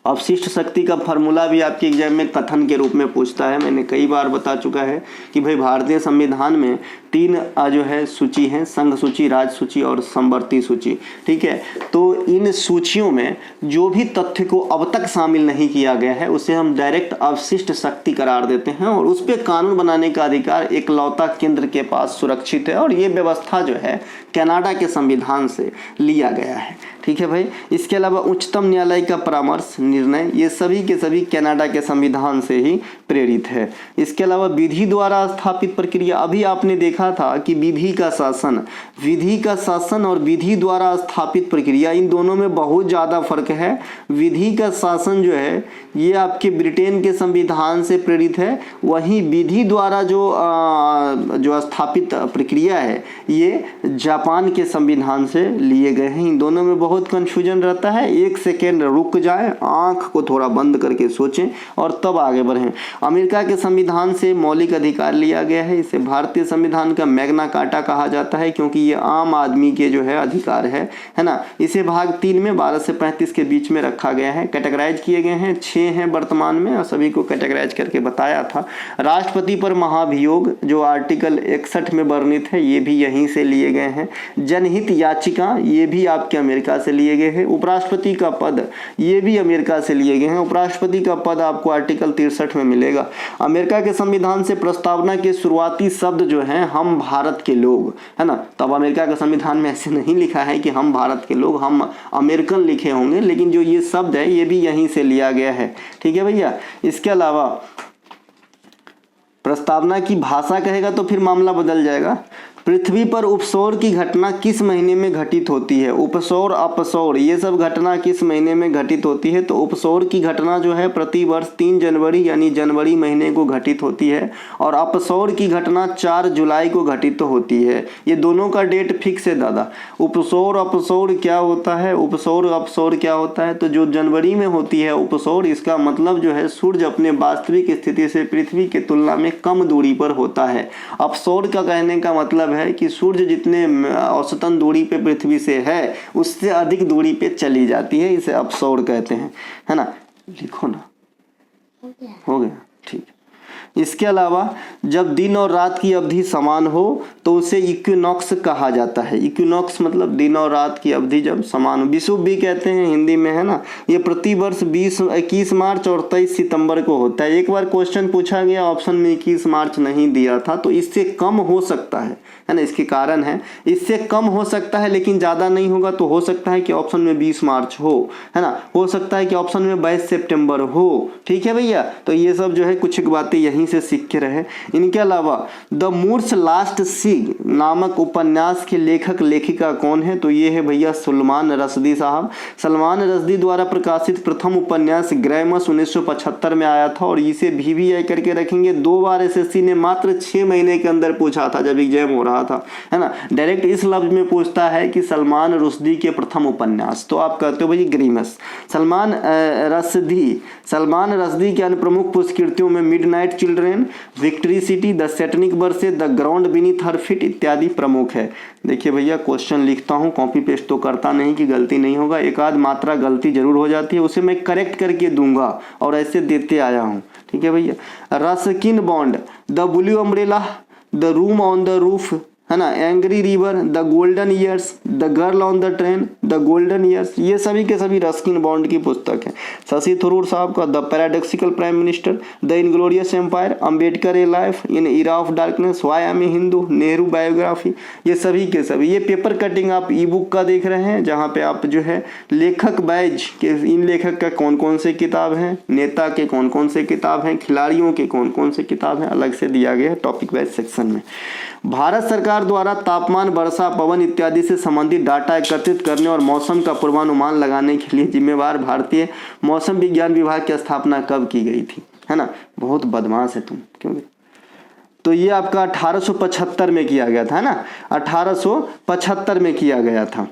अवशिष्ट शक्ति का फार्मूला भी आपके एग्जाम में कथन के रूप में पूछता है। मैंने कई बार बता चुका है कि भाई भारतीय संविधान में 3 जो है सूची है, संघ सूची, राज्य सूची और समवर्ती सूची। ठीक है, तो इन सूचियों में जो भी तथ्य को अब तक शामिल नहीं किया गया है उसे हम डायरेक्ट अवशिष्ट शक्ति करार देते हैं, और उस पर कानून बनाने का अधिकार एकलौता केंद्र के पास सुरक्षित है, और ये व्यवस्था जो है कनाडा के संविधान से लिया गया है। ठीक है भाई। इसके अलावा उच्चतम न्यायालय का परामर्श, निर्णय, ये सभी के सभी कनाडा के संविधान से ही प्रेरित है। इसके अलावा विधि द्वारा स्थापित प्रक्रिया, अभी आपने देखा था कि विधि का शासन और विधि द्वारा स्थापित प्रक्रिया, इन दोनों में बहुत ज़्यादा फर्क है। विधि का शासन जो है ये आपके ब्रिटेन के संविधान से प्रेरित है, वहीं विधि द्वारा जो स्थापित प्रक्रिया है ये जापान के संविधान से लिए गए हैं। इन दोनों में बहुत कंफ्यूजन रहता है। एक सेकेंड रुक जाएं, आंख को थोड़ा बंद करके सोचें और तब आगे बढ़ें। अमेरिका के संविधान से मौलिक अधिकार लिया गया है। इसे भारतीय संविधान का मैग्ना कार्टा कहा जाता है, क्योंकि ये आम आदमी के जो है अधिकार है ना। इसे भाग 3 में 12 से 35 के बीच में रखा गया है। कैटेगराइज किए गए हैं, 6 हैं वर्तमान में, और सभी को कैटेगराइज करके बताया था। राष्ट्रपति पर महाभियोग जो आर्टिकल 61 में वर्णित है, ये भी यहीं से लिए गए हैं। जनहित याचिका, ये भी आपके अमेरिका से लिए गए हैं। उपराष्ट्रपति का पद, ये भी अमेरिका से लिए गए हैं। उपराष्ट्रपति का पद आपको आर्टिकल 63 में मिलेगा। अमेरिका के संविधान से प्रस्तावना के शुरुआती शब्द जो हैं हम भारत के लोग, है ना। तब अमेरिका के संविधान में ऐसे नहीं लिखा है कि हम भारत के लोग, हम अमेरिकन लिखे होंगे, लेकिन जो ये शब्द है ये भी यहीं से लिया गया है। ठीक है भैया। इसके अलावा प्रस्तावना की भाषा कहेगा तो फिर मामला बदल जाएगा। पृथ्वी पर उपसौर की घटना किस महीने में घटित होती है? उपसौर, अपसौर, ये सब घटना किस महीने में घटित होती है? तो उपसौर की घटना जो है प्रति वर्ष 3 जनवरी यानी जनवरी महीने को घटित होती है, और अपसौर की घटना 4 जुलाई को घटित होती है। ये दोनों का डेट फिक्स है दादा। उपसौर अपसौर क्या होता है, उपसौर अपसौर क्या होता है? तो जो जनवरी में होती है उपसौर, इसका मतलब जो है सूर्य अपने वास्तविक स्थिति से पृथ्वी की तुलना में कम दूरी पर होता है। अपसौर का कहने का मतलब है कि सूर्य जितने औसतन दूरी पे पृथ्वी से है उससे अधिक दूरी पे चली जाती है, इसे अपसौर कहते हैं, है ना। लिखो ना, हो गया, ठीक। इसके अलावा जब दिन और रात की अवधि समान हो तो उसे इक्विनॉक्स कहा जाता है। इक्विनॉक्स मतलब दिन और रात की अवधि जब समान हो, विषुव भी कहते हैं हिंदी में, है ना। ये प्रति वर्ष 21 मार्च और 23 सितंबर को होता है। एक बार क्वेश्चन पूछा गया, ऑप्शन में 21 मार्च नहीं दिया था, तो इससे कम हो सकता है ना। इसके कारण है, इससे कम हो सकता है लेकिन ज़्यादा नहीं होगा। तो हो सकता है कि ऑप्शन में 20 मार्च हो, है ना। हो सकता है कि ऑप्शन में 22 सितंबर हो। ठीक है भैया। तो ये सब जो है कुछ बातें यहीं से सीख के रहे। इनके अलावा द मूर्स लास्ट सिग नामक उपन्यास के लेखक लेखिका कौन है? तो ये है भैया सलमान रश्दी साहब। सलमान रश्दी द्वारा प्रकाशित प्रथम उपन्यास ग्रैमस 1975 में आया था, और इसे VVI करके रखेंगे। 2 बार SSC ने मात्र 6 महीने के अंदर पूछा था जब एग्जाम हो रहा था, है ना। डायरेक्ट इस लफ्ज में पूछता है कि सलमान रुश्दी के प्रथम उपन्यास, तो आप कहते हो भाई ग्रैमस। सलमान रश्दी के अन्य प्रमुख पुस्तकृतियों में midnight children, victory city, the Satanic versus, the ground beneath her feet इत्यादि प्रमुख है। देखिए भैया, क्वेश्चन लिखता हूँ, कॉपी पेस्ट तो करता नहीं कि गलती नहीं होगा। एक आध मात्रा गलती जरूर हो जाती है, उसे मैं करेक्ट करके दूंगा और ऐसे देते आया हूँ। ठीक है भैया। Ruskin bond, the blue umbrella, the room on the roof, है ना, angry river, the golden years, the girl on the train, the golden years, ये सभी के सभी रस्किन बॉन्ड की पुस्तक है। शशि थरूर साहब का the paradoxical prime minister, the inglorious empire, Ambedkar a life in era of darkness, why I am a Hindu, Nehru biography, ये सभी के सभी। ये पेपर कटिंग आप ई बुक का देख रहे हैं, जहाँ पे आप जो है लेखक बैज के इन लेखक का कौन कौन से किताब हैं, नेता के कौन कौन से किताब हैं, खिलाड़ियों के कौन कौन से किताब हैं, अलग से दिया गया है टॉपिक वाइज सेक्शन में। भारत सरकार द्वारा तापमान, वर्षा, पवन इत्यादि से संबंधित डाटा एकत्रित करने और मौसम का पूर्वानुमान लगाने के लिए जिम्मेवार भारतीय मौसम विज्ञान विभाग की स्थापना कब की गई थी? है ना, बहुत बदमाश है तुम, क्यों? तो ये आपका 1875 में किया गया था, है ना, 1875 में किया गया था।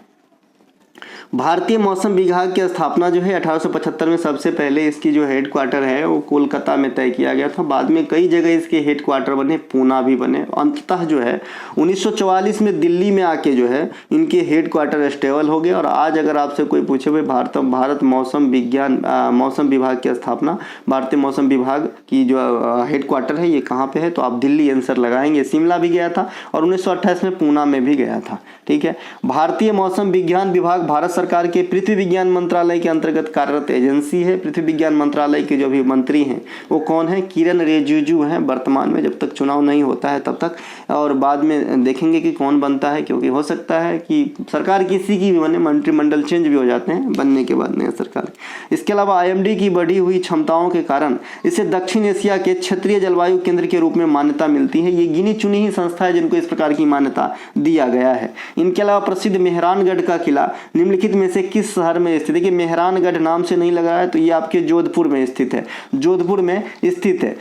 भारतीय मौसम विभाग की स्थापना जो है 1875 में सबसे पहले इसकी जो हेडक्वार्टर है वो कोलकाता में तय किया गया था। बाद में कई जगह इसके हेडक्वार्टर बने, पूना भी बने। अंततः जो है 1944 में दिल्ली में आके जो है इनके हेडक्वार्टर स्टेबल हो गए। और आज अगर आपसे कोई पूछे भाई भारत मौसम विभाग की स्थापना, भारतीय मौसम विभाग की जो हेडक्वार्टर है ये कहाँ पे है, तो आप दिल्ली आंसर लगाएंगे। शिमला भी गया था और 1928 में पूना में भी गया था। ठीक है। भारतीय मौसम विज्ञान विभाग भारत सरकार के पृथ्वी विज्ञान मंत्रालय के अंतर्गत कार्यरत एजेंसी है। पृथ्वी विज्ञान मंत्रालय के जो भी मंत्री हैं वो कौन है? किरण रिजिजू हैं वर्तमान में, जब तक चुनाव नहीं होता है तब तक, और बाद में देखेंगे कि कौन बनता है, क्योंकि हो सकता है कि सरकार किसी की भी बने, मंत्रिमंडल चेंज भी हो जाते हैं बनने के बाद नई सरकार। इसके अलावा IMD की बढ़ी हुई क्षमताओं के कारण इसे दक्षिण एशिया के क्षेत्रीय जलवायु केंद्र के रूप में मान्यता मिलती है। ये गिनी चुनी ही संस्था है जिनको इस प्रकार की मान्यता दिया गया है। इनके अलावा प्रसिद्ध मेहरानगढ़ का किला निम्नलिखित में से किस शहर में स्थित है? देखिए मेहरानगढ़ नाम से नहीं लगा है तो ये आपके जोधपुर में स्थित है, जोधपुर में स्थित है।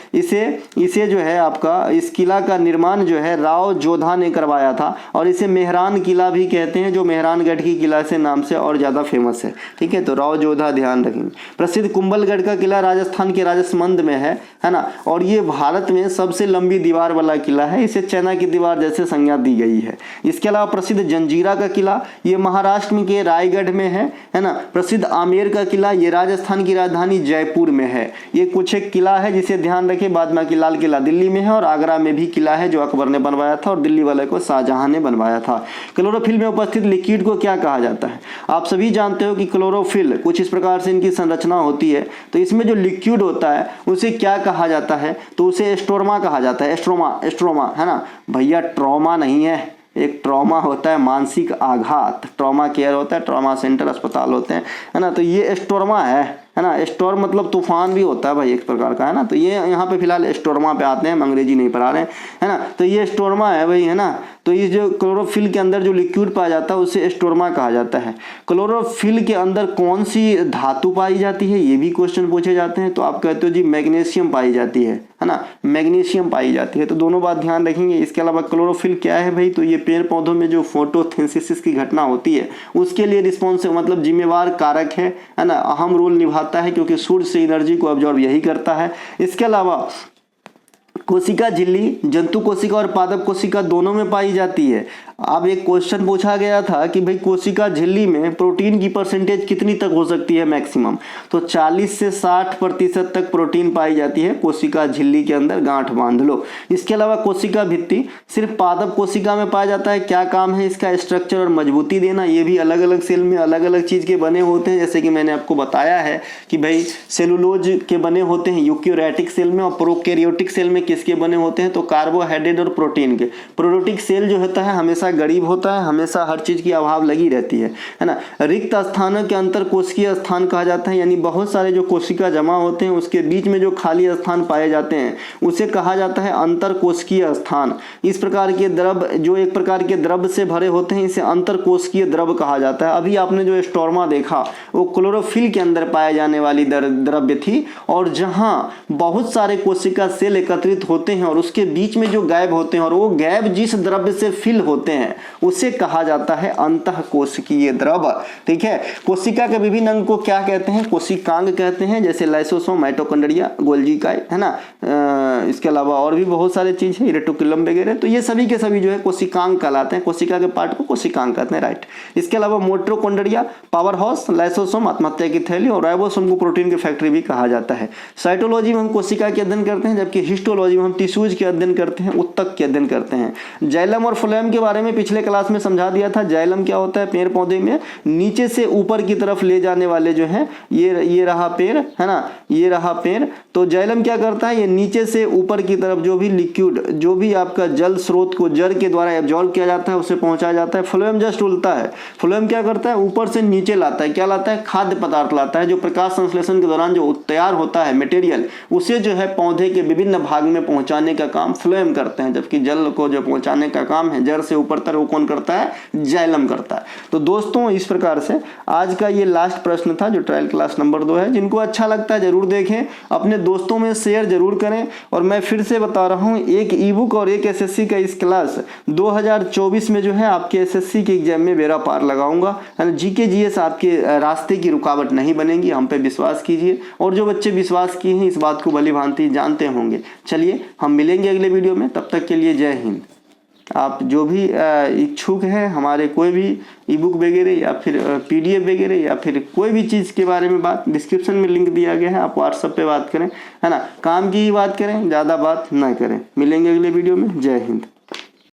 इसे जो है आपका इस किला का निर्माण जो है राव जोधा ने करवाया था और इसे मेहरान किला भी कहते हैं, जो मेहरानगढ़ की किला से नाम से और ज्यादा फेमस है। ठीक है, तो राव जोधा ध्यान रखेंगे। प्रसिद्ध कुंभलगढ़ का किला राजस्थान के राजसमंद में है ना, और ये भारत में सबसे लंबी दीवार वाला किला है। इसे चाइना की दीवार जैसे संज्ञा दी गई है। इसके अलावा प्रसिद्ध जंजीरा का किला ये महाराष्ट्र के रायगढ़ में है ना। प्रसिद्ध आमेर का किला ये राजस्थान की राजधानी जयपुर में है। ये कुछ एक किला है जिसे ध्यान रखें। बाद में लाल किला दिल्ली में है और आगरा में भी किला है जो अकबर ने बनवाया था और दिल्ली वाले को शाहजहां ने बनवाया था। क्लोरोफिल में उपस्थित लिक्विड को क्या कहा जाता है? आप सभी जानते हो कि क्लोरोफिल कुछ इस प्रकार से इनकी संरचना होती है। तो इसमें जो लिक्विड होता है उसे क्या कहा जाता है? तो उसे एस्ट्रोमा कहा जाता है। एस्ट्रोमा है ना भैया, ट्रॉमा नहीं है। एक ट्रॉमा होता है मानसिक आघात, ट्रॉमा केयर होता है, ट्रॉमा सेंटर अस्पताल होते हैं, है ना। तो ये एस्ट्रोमा है ना। स्टॉर्म मतलब तूफान भी होता है भाई एक प्रकार का, है ना। तो ये यहाँ पे फिलहाल स्टोरमा पे आते हैं, हम अंग्रेजी नहीं पढ़ा रहे हैं, है ना। तो ये स्टोरमा है भाई, है ना। तो ये जो क्लोरोफिल के अंदर जो लिक्विड पाया जाता है उसे स्टोरमा कहा जाता है। क्लोरोफिल के अंदर कौन सी धातु पाई जाती है ये भी क्वेश्चन पूछे जाते हैं। तो आप कहते हो जी मैग्नीशियम पाई जाती है ना, मैग्नीशियम पाई जाती है। तो दोनों बात ध्यान रखेंगे। इसके अलावा क्लोरोफिल क्या है भाई? तो ये पेड़ पौधों में जो फोटोसिंथेसिस की घटना होती है उसके लिए रिस्पॉन्सिबल मतलब जिम्मेवार कारक है ना, अहम रोल निभाता है, क्योंकि सूर्य से एनर्जी को अब्जॉर्ब यही करता है। इसके अलावा कोशिका झिल्ली जंतु कोशिका और पादप कोशिका दोनों में पाई जाती है। अब एक क्वेश्चन पूछा गया था कि भाई कोशिका झिल्ली में प्रोटीन की परसेंटेज कितनी तक हो सकती है मैक्सिमम? तो 40 से 60% तक प्रोटीन पाई जाती है कोशिका झिल्ली के अंदर, गांठ बांध लो। इसके अलावा कोशिका भित्ति सिर्फ पादप कोशिका में पाया जाता है। क्या काम है इसका? स्ट्रक्चर और मजबूती देना। ये भी अलग अलग सेल में अलग अलग चीज के बने होते हैं, जैसे कि मैंने आपको बताया है कि भाई सेलुलोज के बने होते हैं यूकैरियोटिक सेल में, और प्रोकैरियोटिक सेल में किसके बने होते हैं? तो कार्बोहाइड्रेट और प्रोटीन के। प्रोटीक सेल जो होता है हमेशा गरीब होता है, हमेशा हर चीज की अभाव लगी रहती है ना। रिक्त स्थानों के अंतर कोशिकीय स्थान कहा जाता है, यानी बहुत सारे जो कोशिका जमा होते हैं उसके बीच में जो खाली स्थान पाए जाते हैं उसे कहा जाता है अंतर कोशिकीय स्थान। इस प्रकार के द्रव जो एक प्रकार के द्रव से भरे होते हैं इसे अंतर कोशिकीय द्रव कहा जाता है। अभी आपने जो स्टोरमा देखा वो क्लोरोफिल के अंदर पाए जाने वाली द्रव्य थी, और जहां बहुत सारे कोशिका सेल एकत्रित होते हैं और उसके बीच में जो गैप होते हैं और वो गैप जिस द्रव्य से फिल होते हैं उसे कहा जाता है अंतः कोशिकीय द्रव। ठीक है। कोशिका के विभिन्न अंग को क्या कहते हैं? कोशिकांग कहते हैं, जैसे लाइसोसोम, माइटोकॉन्ड्रिया, गोल्गी काई, है ना। इसके अलावा और भी बहुत सारे चीज है, रेटिकुलम वगैरह। तो ये सभी के सभी जो है कोशिकांग कहलाते हैं। कोशिका के पार्ट को कोशिकांग कहते हैं, राइट। इसके अलावा मोटोकॉन्ड्रिया, पावर हाउस, लाइसोसोम आत्महत्या की थैली, और राइबोसोम को प्रोटीन की फैक्ट्री भी कहा जाता है। साइटोलॉजी में हम कोशिका के अध्ययन करते हैं, जबकि हिस्टोलॉजी में हम टिश्यूज के अध्ययन करते हैं, उत्तक के अध्ययन करते हैं। जाइलम और फ्लोएम के बारे में पिछले क्लास में समझा दिया था। जाइलम क्या होता है? पेड़ पौधे में नीचे से ऊपर की तरफ ले जाने वाले जो है ये रहा पेड़, है ना, ये रहा पेड़। तो जाइलम क्या करता है? ये नीचे से ऊपर की तरफ जो भी लिक्विड, जो भी आपका जल स्रोत को जड़ के द्वारा एब्जॉर्ब किया जाता है उसे पहुंचाया जाता है। फ्लोएम जस्ट उल्टा है। फ्लोएम क्या करता है? ऊपर से नीचे लाता है। क्या लाता है? खाद्य पदार्थ लाता है, जो प्रकाश संश्लेषण के दौरान जो तैयार होता है मटेरियल उसे जो है पौधे के विभिन्न भाग में पहुंचाने का काम फ्लोएम करते हैं, जबकि जल को जो पहुंचाने का काम है जड़ से ऊपर पड़ता है वो कौन करता है, जाइलम करता है। तो दोस्तों इस प्रकार से आज का ये लास्ट प्रश्न था जो ट्रायल क्लास नंबर 2 है। जिनको अच्छा लगता है जरूर देखें, अपने दोस्तों में शेयर जरूर करें। और मैं फिर से बता रहा हूँ, एक ई बुक और एक एसएससी का इस क्लास 2024 में जो है आपके एसएससी के एग्जाम में बेड़ा पार लगाऊंगा, है ना। जीके जीएस आपके रास्ते की रुकावट नहीं बनेगी, हम पे विश्वास कीजिए। और जो बच्चे विश्वास किए हैं इस बात को भली भांति जानते होंगे। चलिए हम मिलेंगे अगले वीडियो में, तब तक के लिए जय हिंद। आप जो भी इच्छुक हैं हमारे कोई भी ई बुक वगैरह या फिर पीडीएफ वगैरह या फिर कोई भी चीज़ के बारे में बात, डिस्क्रिप्शन में लिंक दिया गया है, आप व्हाट्सएप पे बात करें, है ना। काम की ही बात करें, ज़्यादा बात ना करें। मिलेंगे अगले वीडियो में, जय हिंद।